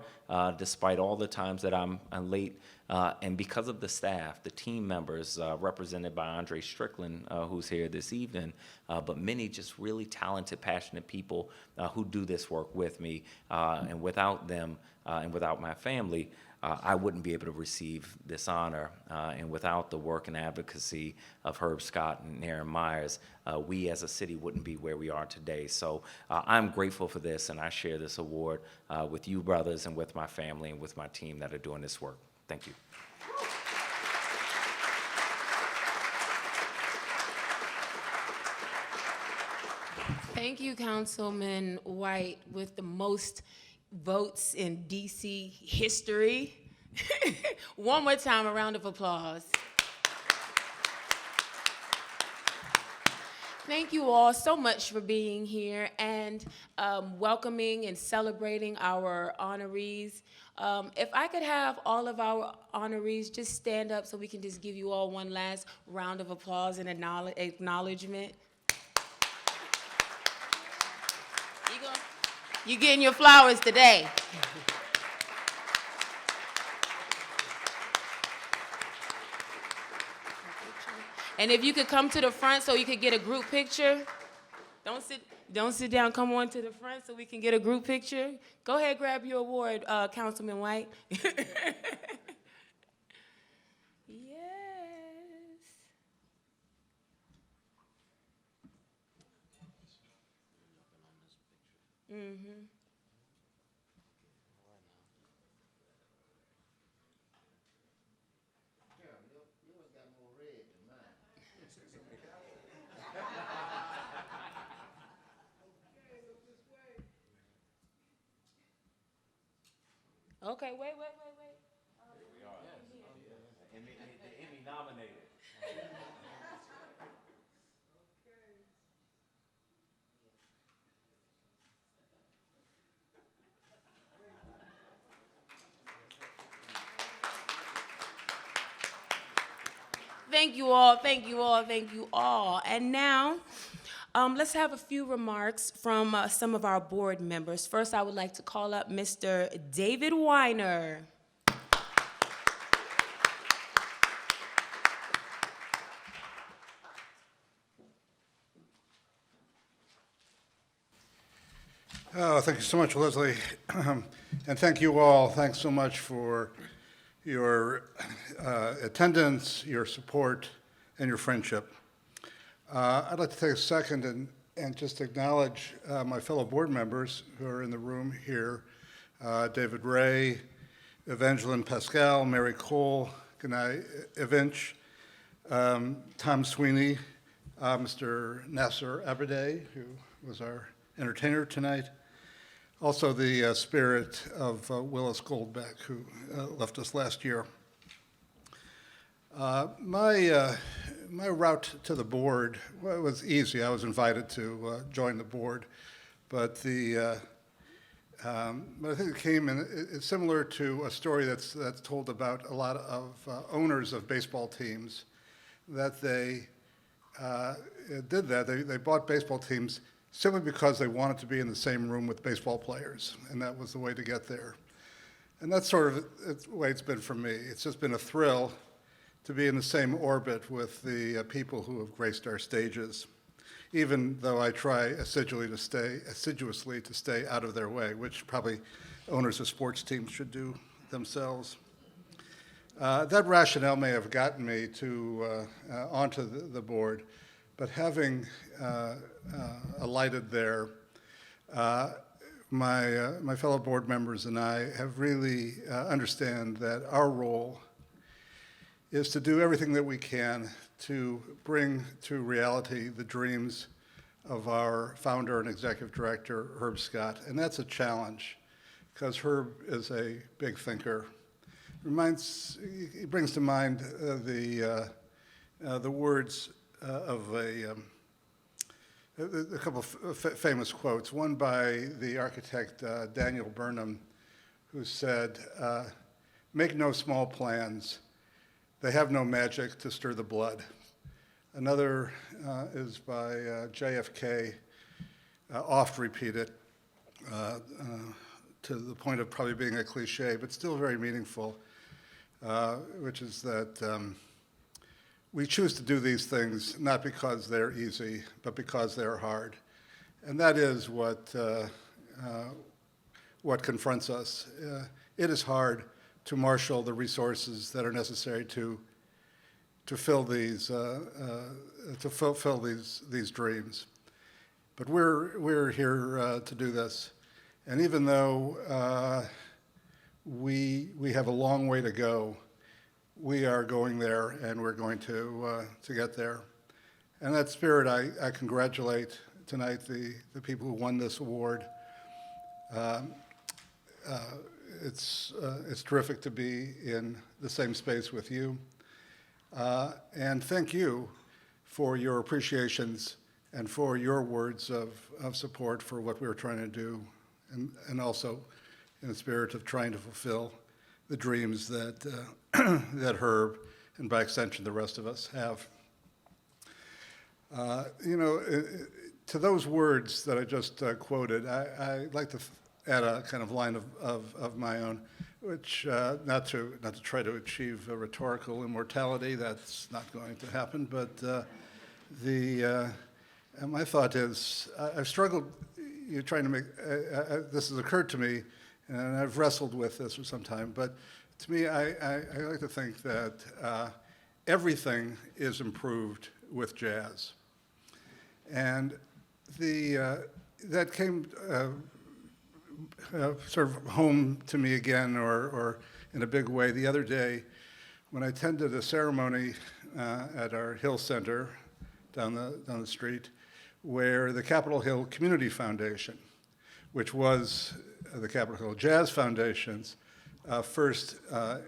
despite all the times that I'm late. And because of the staff, the team members represented by Andre Strickland, who's here this evening, but many just really talented, passionate people who do this work with me. And without them and without my family, I wouldn't be able to receive this honor. And without the work and advocacy of Herb Scott and Aaron Myers, we as a city wouldn't be where we are today. So I'm grateful for this, and I share this award with you brothers and with my family and with my team that are doing this work. Thank you. Thank you, Councilman White, with the most votes in DC history. One more time, a round of applause. Thank you all so much for being here and welcoming and celebrating our honorees. If I could have all of our honorees just stand up so we can just give you all one last round of applause and acknowledgement. You're getting your flowers today. And if you could come to the front so you could get a group picture. Don't sit down, come on to the front so we can get a group picture. Go ahead, grab your award, Councilman White. Yes. Mm-hmm. Okay, wait. The Emmy nominated. Thank you all. And now, let's have a few remarks from some of our board members. First, I would like to call up Mr. David Weiner. Oh, thank you so much, Leslie. And thank you all. Thanks so much for your attendance, your support, and your friendship. I'd like to take a second and just acknowledge my fellow board members who are in the room here. David Ray, Evangeline Pascal, Mary Cole, Ganai Evinch, Tom Sweeney, Mr. Nasar Abadey, who was our entertainer tonight. Also the spirit of Willis Goldbeck, who left us last year. My route to the board was easy. I was invited to join the board, but I think it came in. It's similar to a story that's told about a lot of owners of baseball teams, that they did that. They bought baseball teams simply because they wanted to be in the same room with baseball players, and that was the way to get there. And that's sort of the way it's been for me. It's just been a thrill to be in the same orbit with the people who have graced our stages, even though I try assiduously to stay out of their way, which probably owners of sports teams should do themselves. That rationale may have gotten me to onto the board, but having alighted there, my fellow board members and I have really understand that our role is to do everything that we can to bring to reality the dreams of our founder and executive director, Herb Scott. And that's a challenge, because Herb is a big thinker. He brings to mind the words of a couple of famous quotes, one by the architect Daniel Burnham, who said, "Make no small plans. They have no magic to stir the blood." Another is by JFK, oft repeated to the point of probably being a cliche, but still very meaningful, which is that we choose to do these things not because they're easy, but because they're hard. And that is what confronts us. It is hard to marshal the resources that are necessary to fill these fulfill these dreams. But we're here to do this, and even though we have a long way to go, we are going there, and we're going to get there. And that spirit, I congratulate tonight the people who won this award. It's terrific to be in the same space with you. And thank you for your appreciations and for your words of support for what we were trying to do, and also in the spirit of trying to fulfill the dreams that, that Herb, and by extension the rest of us, have. To those words that I just quoted, I'd like to add a kind of line of my own, which not to try to achieve a rhetorical immortality, that's not going to happen, but my thought is, I've struggled, trying to make, this has occurred to me, and I've wrestled with this for some time, but to me, I like to think that everything is improved with jazz. And that came sort of home to me again, or in a big way, the other day when I attended a ceremony at our Hill Center down the street, where the Capitol Hill Community Foundation, which was the Capitol Hill Jazz Foundation's first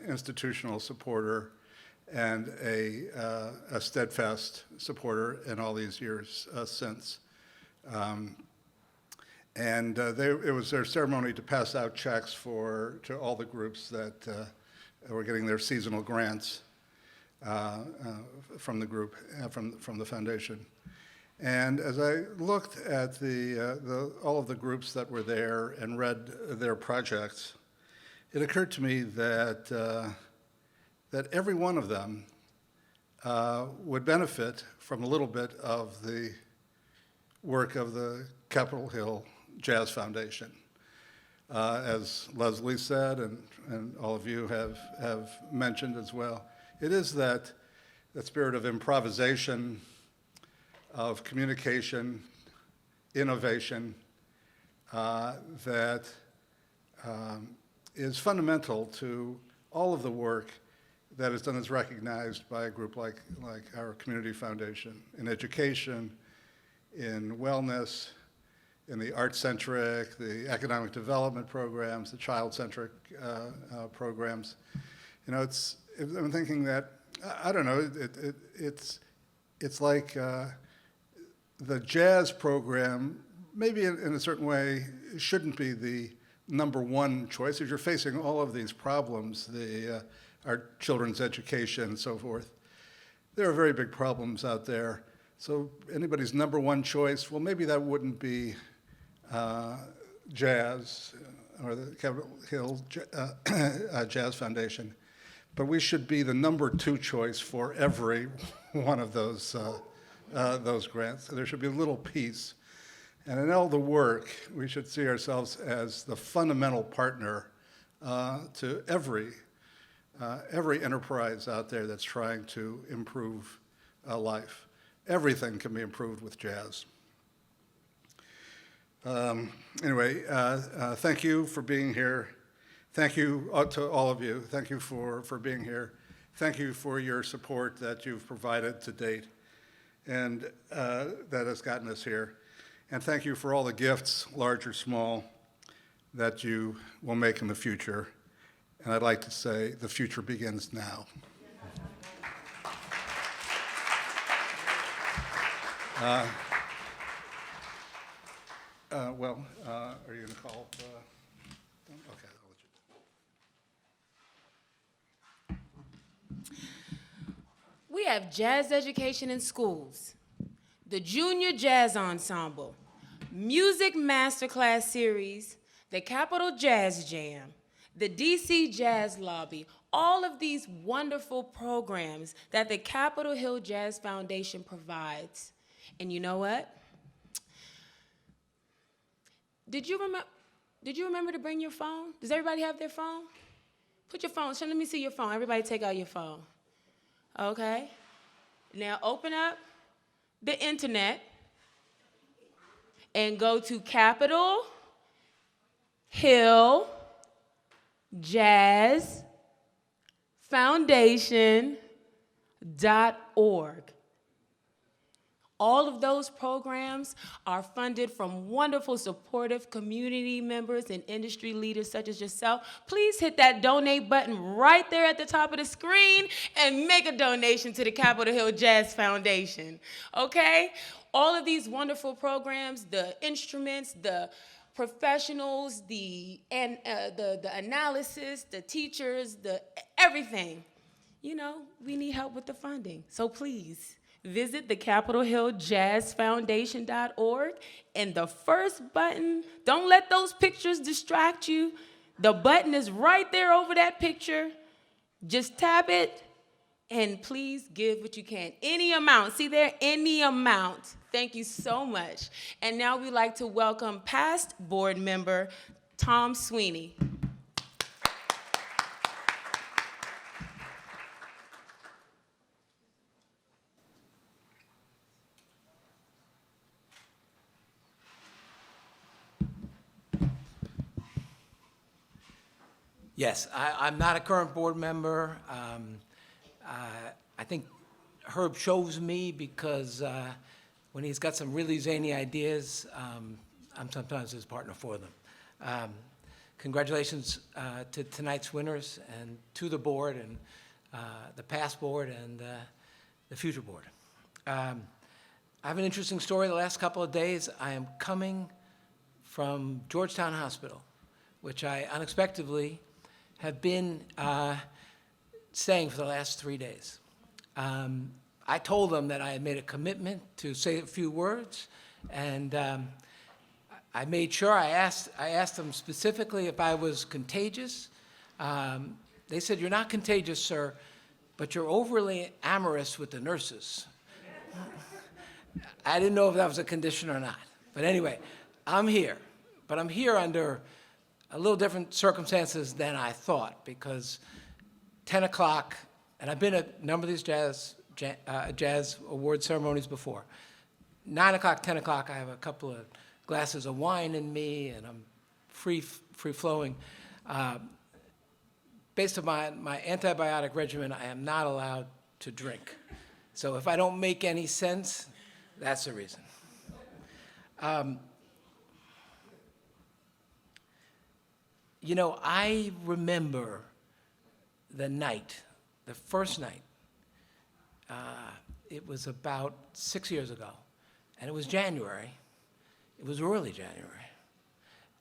institutional supporter and a steadfast supporter in all these years since. It was their ceremony to pass out checks to all the groups that were getting their seasonal grants from the group, from the foundation. And as I looked at all of the groups that were there and read their projects, it occurred to me that every one of them would benefit from a little bit of the work of the Capitol Hill Jazz Foundation. As Leslie said, and all of you have mentioned as well, it is that spirit of improvisation, of communication, innovation, that is fundamental to all of the work that is done, is recognized by a group like our community foundation in education, in wellness, in the art-centric, the economic development programs, the child-centric programs. I'm thinking that, I don't know, it's like the jazz program, maybe in a certain way, shouldn't be the number one choice. If you're facing all of these problems, our children's education and so forth, there are very big problems out there. So anybody's number one choice, well, maybe that wouldn't be jazz or the Capitol Hill Jazz Foundation, but we should be the number two choice for every one of those grants. There should be a little piece. And in all the work, we should see ourselves as the fundamental partner to every enterprise out there that's trying to improve life. Everything can be improved with jazz. Anyway, thank you for being here. Thank you to all of you. Thank you for being here. Thank you for your support that you've provided to date and that has gotten us here. And thank you for all the gifts, large or small, that you will make in the future. And I'd like to say the future begins now. Are you going to call? Okay, I'll let you. We have jazz education in schools, the Junior Jazz Ensemble, Music Masterclass Series, the Capital Jazz Jam, the DC Jazz Lobby, all of these wonderful programs that the Capitol Hill Jazz Foundation provides. And you know what? Did you remember to bring your phone? Does everybody have their phone? Put your phone, let me see your phone. Everybody take out your phone. Okay. Now open up the internet and go to Capitol Hill Jazz Foundation.org. All of those programs are funded from wonderful, supportive community members and industry leaders such as yourself. Please hit that donate button right there at the top of the screen and make a donation to the Capitol Hill Jazz Foundation, okay? All of these wonderful programs, the instruments, the professionals, the analysis, the teachers, the everything. You know, we need help with the funding, so please. Visit the Capitol Hill Jazz Foundation.org, and the first button, don't let those pictures distract you. The button is right there over that picture. Just tap it, and please give what you can. Any amount. See there? Any amount. Thank you so much. And now we'd like to welcome past board member Tom Sweeney. Yes, I'm not a current board member. I think Herb chose me because when he's got some really zany ideas, I'm sometimes his partner for them. Congratulations to tonight's winners and to the board and the past board and the future board. I have an interesting story. The last couple of days, I am coming from Georgetown Hospital, which I unexpectedly have been staying for the last 3 days. I told them that I had made a commitment to say a few words, and I made sure I asked them specifically if I was contagious. They said, "You're not contagious, sir, but you're overly amorous with the nurses." I didn't know if that was a condition or not. But anyway, I'm here. But I'm here under a little different circumstances than I thought, because 10 o'clock, and I've been at a number of these jazz award ceremonies before. 9 o'clock, 10 o'clock, I have a couple of glasses of wine in me, and I'm free-flowing. Based on my antibiotic regimen, I am not allowed to drink. So if I don't make any sense, that's the reason. You know, I remember the night, the first night. It was about 6 years ago, and it was January. It was early January.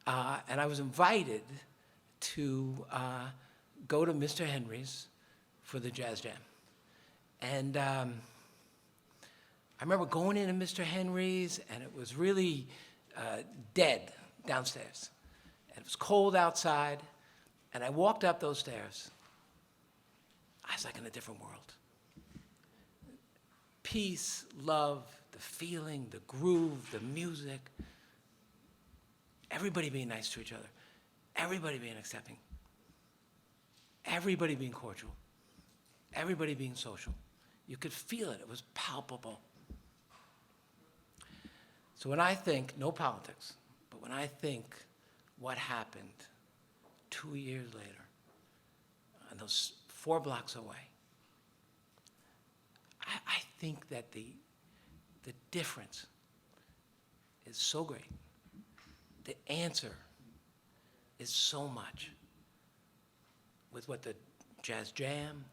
And I was invited to go to Mr. Henry's for the Jazz Jam. And I remember going into Mr. Henry's, and it was really dead downstairs. It was cold outside, and I walked up those stairs. I was like in a different world. Peace, love, the feeling, the groove, the music. Everybody being nice to each other. Everybody being accepting. Everybody being cordial. Everybody being social. You could feel it. It was palpable. So when I think, no politics, but when I think what happened 2 years later, and those 4 blocks away, I think that the difference is so great. The answer is so much. With what the Jazz Jam,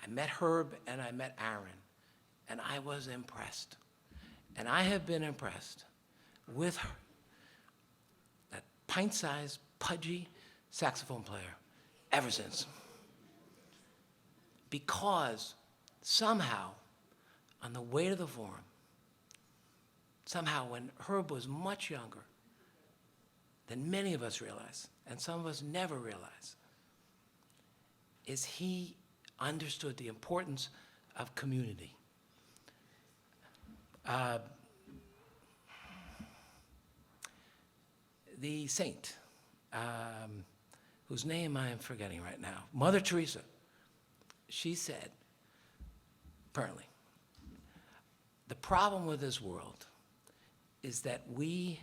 I met Herb and I met Allyn, and I was impressed. And I have been impressed with her, that pint-sized, pudgy saxophone player, ever since. Because somehow, on the way to the forum, somehow when Herb was much younger than many of us realize, and some of us never realize, is he understood the importance of community. The saint, whose name I am forgetting right now, Mother Teresa, she said, apparently, the problem with this world is that we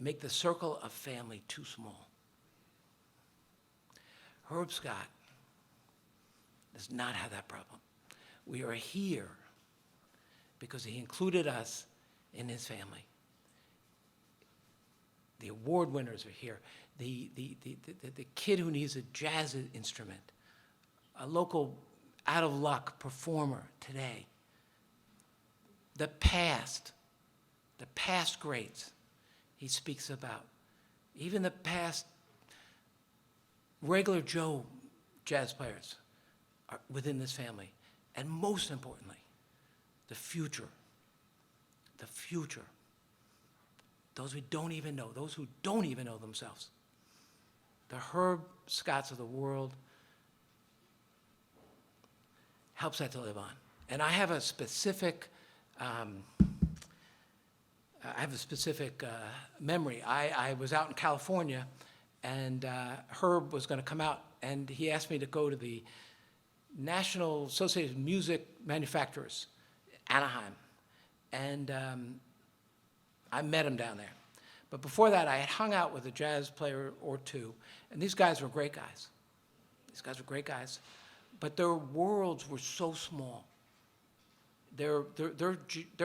make the circle of family too small. Herb Scott does not have that problem. We are here because he included us in his family. The award winners are here. The kid who needs a jazz instrument, a local out-of-luck performer today. The past greats he speaks about. Even the past regular Joe jazz players are within this family. And most importantly, the future. The future. Those we don't even know, those who don't even know themselves. The Herb Scotts of the world helps that to live on. And I have a specific, memory. I was out in California, and Herb was going to come out, and he asked me to go to the National Association of Music Manufacturers, Anaheim, and I met him down there. But before that, I had hung out with a jazz player or two, and these guys were great guys. These guys were great guys, but their worlds were so small. Their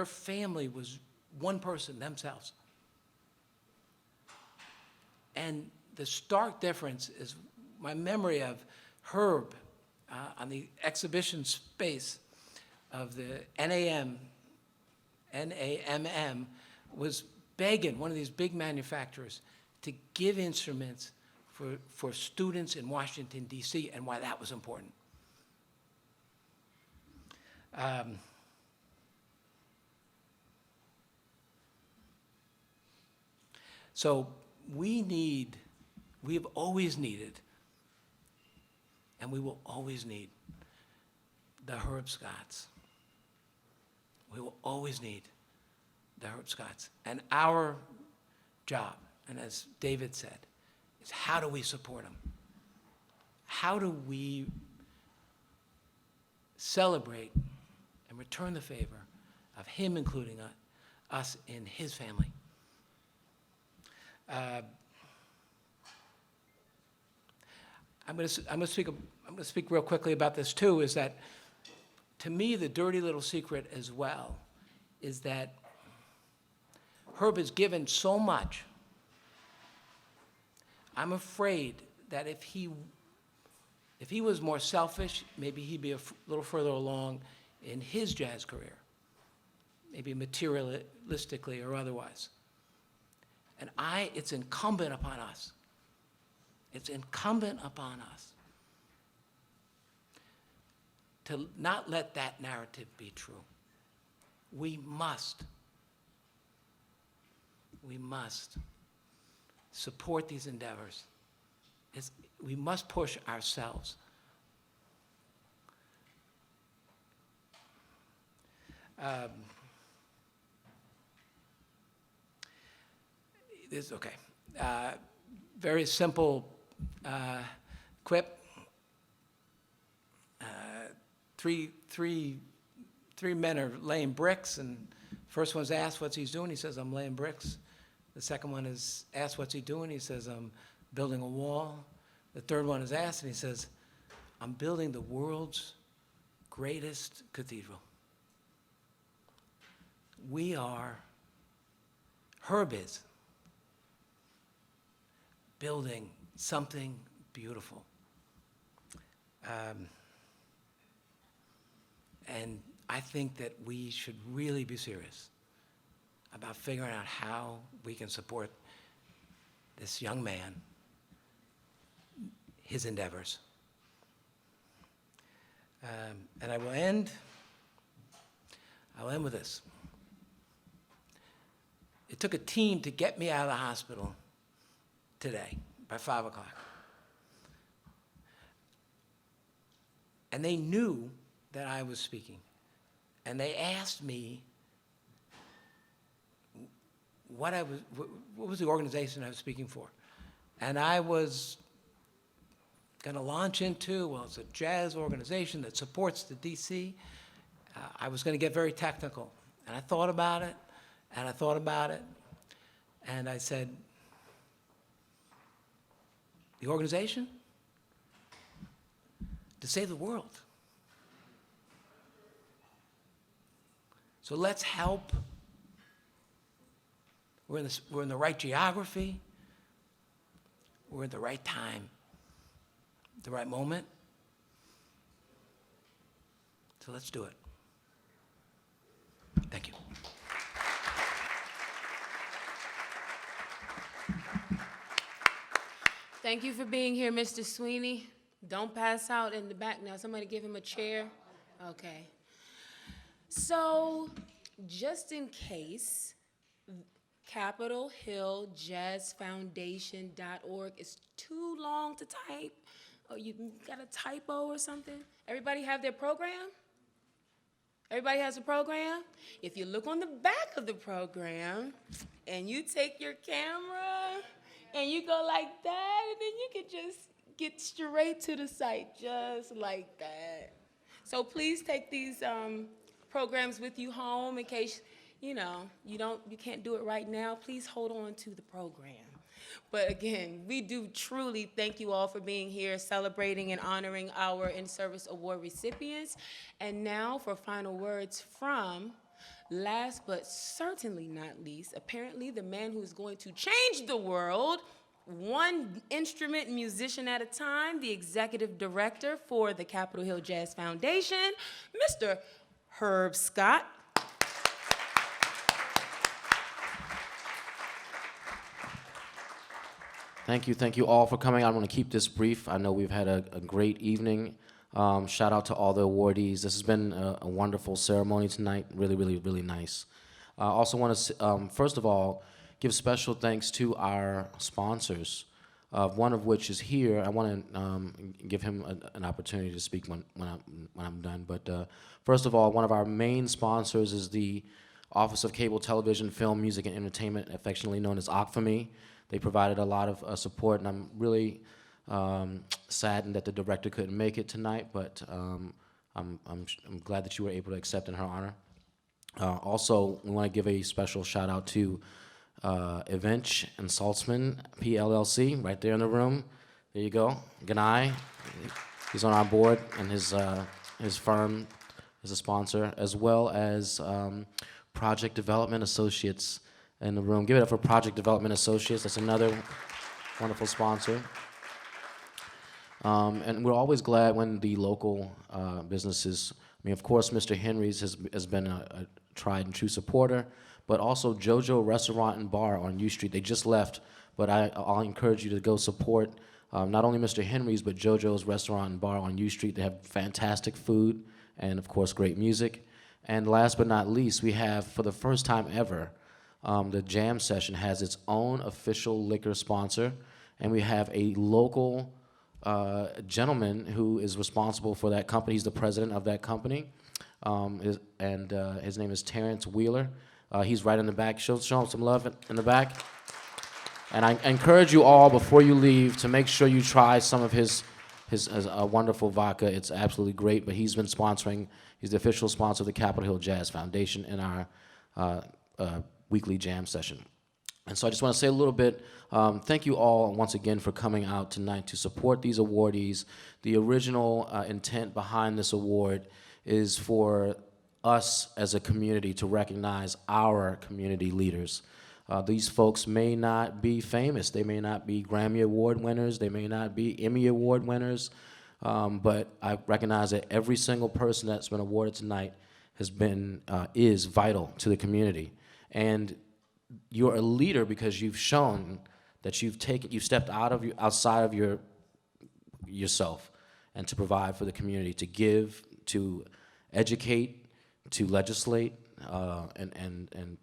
family was one person, themselves. And the stark difference is my memory of Herb on the exhibition space of the NAMM, was begging one of these big manufacturers to give instruments for students in Washington, D.C., and why that was important. So we have always needed, and we will always need, the Herb Scotts. We will always need the Herb Scotts. And our job, and as David said, is how do we support them? How do we celebrate and return the favor of him including us in his family? I'm going to speak real quickly about this too. Is that, to me, the dirty little secret as well is that Herb has given so much. I'm afraid that if he was more selfish, maybe he'd be a little further along in his jazz career, maybe materialistically or otherwise. And it's incumbent upon us. It's incumbent upon us to not let that narrative be true. We must support these endeavors. We must push ourselves. Very simple quip. Three men are laying bricks, and first one's asked what's he's doing. He says, "I'm laying bricks." The second one is asked what's he doing. He says, "I'm building a wall." The third one is asked, and he says, "I'm building the world's greatest cathedral." Herb is building something beautiful. And I think that we should really be serious about figuring out how we can support this young man, his endeavors. And I'll end with this. It took a team to get me out of the hospital today by 5 o'clock. And they knew that I was speaking. And they asked me what was the organization I was speaking for. And I was going to launch into, well, it's a jazz organization that supports the DC. I was going to get very technical. And I thought about it, and I thought about it, and I said, the organization? To save the world. So let's help. We're in the right geography. We're in the right time, the right moment. So let's do it. Thank you. Thank you for being here, Mr. Sweeney. Don't pass out in the back now. Somebody give him a chair. Okay. So, just in case, CapitolHillJazzFoundation.org is too long to type. Oh, you got a typo or something? Everybody have their program? Everybody has a program? If you look on the back of the program and you take your camera and you go like that, and then you can just get straight to the site, just like that. So please take these programs with you home in case, you can't do it right now. Please hold on to the program. But again, we do truly thank you all for being here, celebrating and honoring our In-Service Award recipients. And now for final words from, last but certainly not least, apparently the man who's going to change the world, one instrument musician at a time, the executive director for the Capitol Hill Jazz Foundation, Mr. Herb Scott. Thank you all for coming. I'm going to keep this brief. I know we've had a great evening. Shout out to all the awardees. This has been a wonderful ceremony tonight. Really, really, really nice. I also want to, first of all, give special thanks to our sponsors, one of which is here. I want to give him an opportunity to speak when I'm done. But first of all, one of our main sponsors is the Office of Cable Television, Film, Music, and Entertainment, affectionately known as OCTFME. They provided a lot of support, and I'm really saddened that the director couldn't make it tonight, but I'm glad that you were able to accept in her honor. Also, we want to give a special shout out to Evench and Saltzman, PLLC, right there in the room. There you go. Ganai, he's on our board, and his firm is a sponsor, as well as Project Development Associates in the room. Give it up for Project Development Associates. That's another wonderful sponsor. And we're always glad when the local businesses, of course, Mr. Henry's has been a tried and true supporter, but also JoJo Restaurant and Bar on U Street. They just left, but I'll encourage you to go support not only Mr. Henry's, but JoJo's Restaurant and Bar on U Street. They have fantastic food and, of course, great music. And last but not least, we have, for the first time ever, the jam session has its own official liquor sponsor, and we have a local gentleman who is responsible for that company. He's the president of that company, his name is Terrence Wheeler. He's right in the back. Show him some love in the back. And I encourage you all, before you leave, to make sure you try some of his wonderful vodka. It's absolutely great, but he's been sponsoring, he's the official sponsor of the Capitol Hill Jazz Foundation in our weekly jam session. And so I just want to say a little bit, thank you all once again for coming out tonight to support these awardees. The original intent behind this award is for us as a community to recognize our community leaders. These folks may not be famous, they may not be Grammy Award winners, they may not be Emmy Award winners, but I recognize that every single person that's been awarded tonight is vital to the community. And you're a leader because you've shown that you've stepped outside of yourself, and to provide for the community, to give, to educate, to legislate, and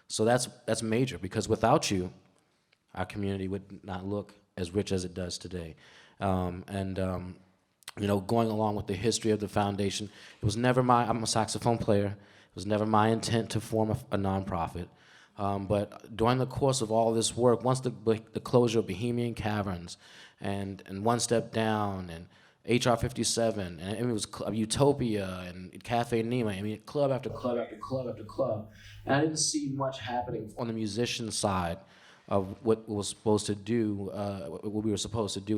So that's major, because without you, our community would not look as rich as it does today. You know, going along with the history of the foundation, it was never I'm a saxophone player, it was never my intent to form a nonprofit. But during the course of all this work, once the closure of Bohemian Caverns and One Step Down and HR 57, and it was Utopia and Cafe Nima, I mean, club after club after club after club. And I didn't see much happening on the musician side of what we were supposed to do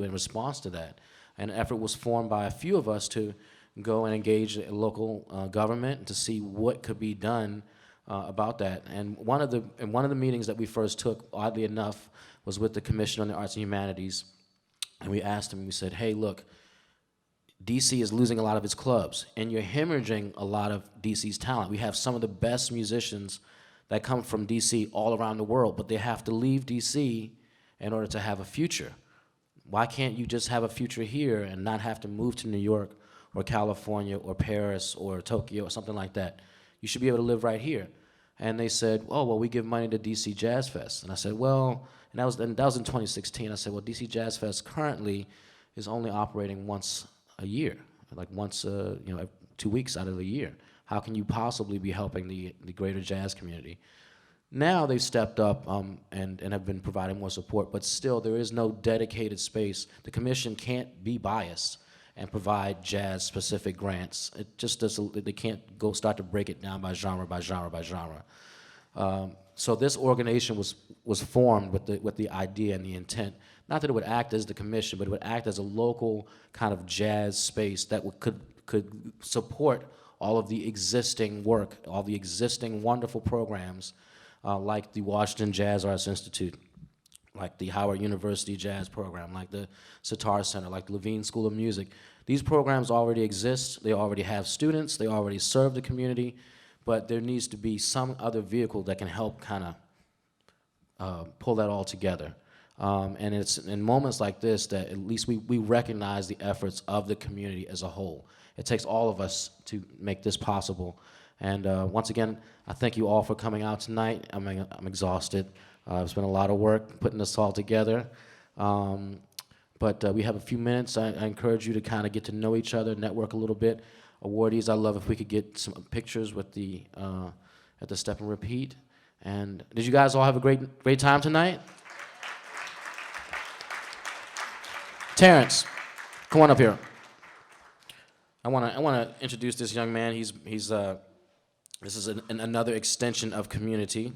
in response to that. An effort was formed by a few of us to go and engage a local government to see what could be done about that. And one of the meetings that we first took, oddly enough, was with the Commission on the Arts and Humanities. And we asked them, we said, hey, look, DC is losing a lot of its clubs, and you're hemorrhaging a lot of DC's talent. We have some of the best musicians that come from DC all around the world, but they have to leave DC in order to have a future. Why can't you just have a future here and not have to move to New York or California or Paris or Tokyo or something like that? You should be able to live right here. And they said, oh, well, we give money to DC Jazz Fest. And I said, well, and that was in 2016. I said, well, DC Jazz Fest currently is only operating once a year, like once, 2 weeks out of the year. How can you possibly be helping the greater jazz community? Now they've stepped up and have been providing more support, but still there is no dedicated space. The commission can't be biased and provide jazz-specific grants. It just doesn't, they can't go start to break it down by genre, by genre, by genre. So this organization was formed with the idea and the intent, not that it would act as the commission, but it would act as a local kind of jazz space that could support all of the existing work, all the existing wonderful programs, like the Washington Jazz Arts Institute, like the Howard University Jazz Program, like the Sitar Center, like the Levine School of Music. These programs already exist, they already have students, they already serve the community, but there needs to be some other vehicle that can help kind of pull that all together. And it's in moments like this that at least we recognize the efforts of the community as a whole. It takes all of us to make this possible. And once again, I thank you all for coming out tonight. I'm exhausted. It's been a lot of work putting this all together. But we have a few minutes. I encourage you to kind of get to know each other, network a little bit. Awardees, I'd love if we could get some pictures with at the Step and Repeat. And did you guys all have a great time tonight? Terrence, come on up here. I want to introduce this young man. This is another extension of community.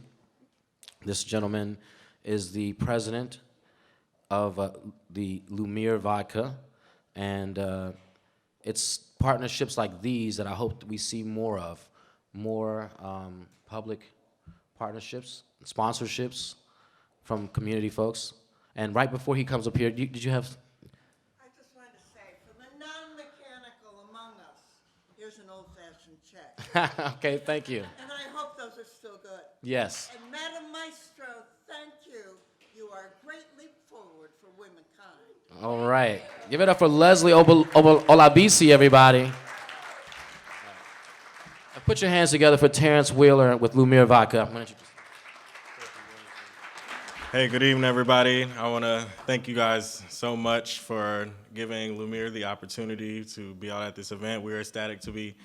This gentleman is the president of the Lumiere Vodka, and it's partnerships like these that I hope that we see more of, more public partnerships, sponsorships from community folks. And right before he comes up here, did you have? I just wanted to say, for the non-mechanical among us, here's an old-fashioned check. Okay, thank you. And I hope those are still good. Yes. And Madam Maestro, thank you. You are a great leap forward for womankind. All right. Give it up for Leslie Olabisi, everybody. Put your hands together for Terrence Wheeler with Lumiere Vodka. I'm gonna introduce. Hey, good evening, everybody. I want to thank you guys so much for giving Lumiere the opportunity to be out at this event. We're ecstatic to be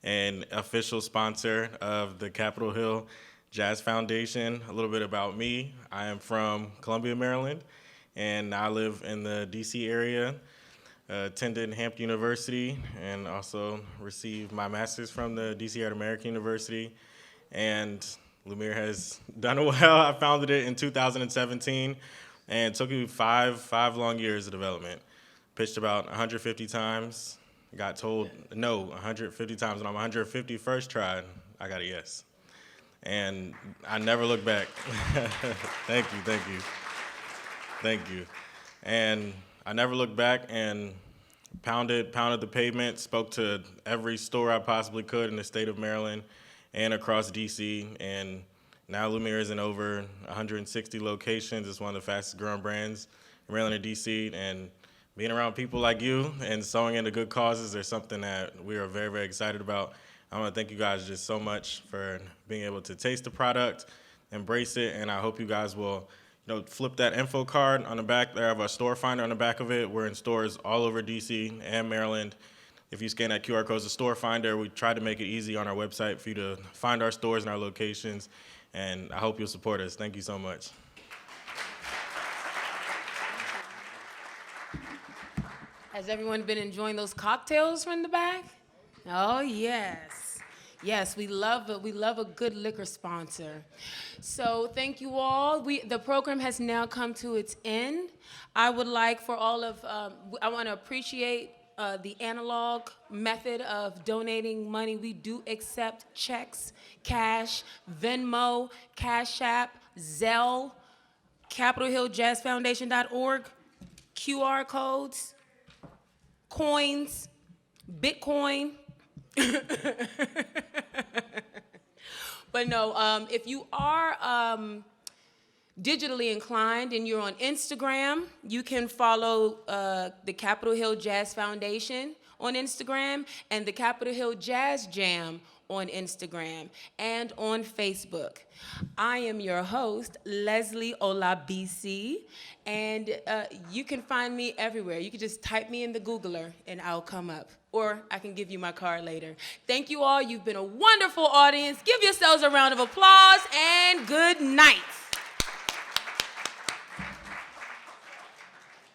an official sponsor of the Capitol Hill Jazz Foundation. A little bit about me. I am from Columbia, Maryland, and I live in the DC area. Attended Hampton University and also received my master's from the DC Art American University. And Lumiere has done well. I founded it in 2017, and it took me five long years of development. Pitched about 150 times, got told no 150 times, and on my 151st try, I got a yes. And I never looked back. Thank you. And I never looked back and pounded the pavement, spoke to every store I possibly could in the state of Maryland and across DC, and now Lumiere is in over 160 locations. It's one of the fastest growing brands in Maryland and DC, and being around people like you and sowing into good causes is something that we are very, very excited about. I want to thank you guys just so much for being able to taste the product embrace it, and I hope you guys will, flip that info card on the back. There, I have a store finder on the back of it. We're in stores all over DC and Maryland. If you scan that QR code, it's a store finder. We try to make it easy on our website for you to find our stores and our locations, and I hope you'll support us. Thank you so much. Has everyone been enjoying those cocktails from the back? Oh, yes. Yes, we love it. We love a good liquor sponsor. So thank you all. The program has now come to its end. I would like for all of, I want to appreciate the analog method of donating money. We do accept checks, cash, Venmo, Cash App, Zelle, CapitolHillJazzFoundation.org, QR codes, coins, Bitcoin. But no, if you are digitally inclined and you're on Instagram, you can follow the Capitol Hill Jazz Foundation on Instagram and the Capitol Hill Jazz Jam on Instagram and on Facebook. I am your host, Leslie Olabisi, and you can find me everywhere. You can just type me in the Googler and I'll come up, or I can give you my card later. Thank you all. You've been a wonderful audience. Give yourselves a round of applause and good night.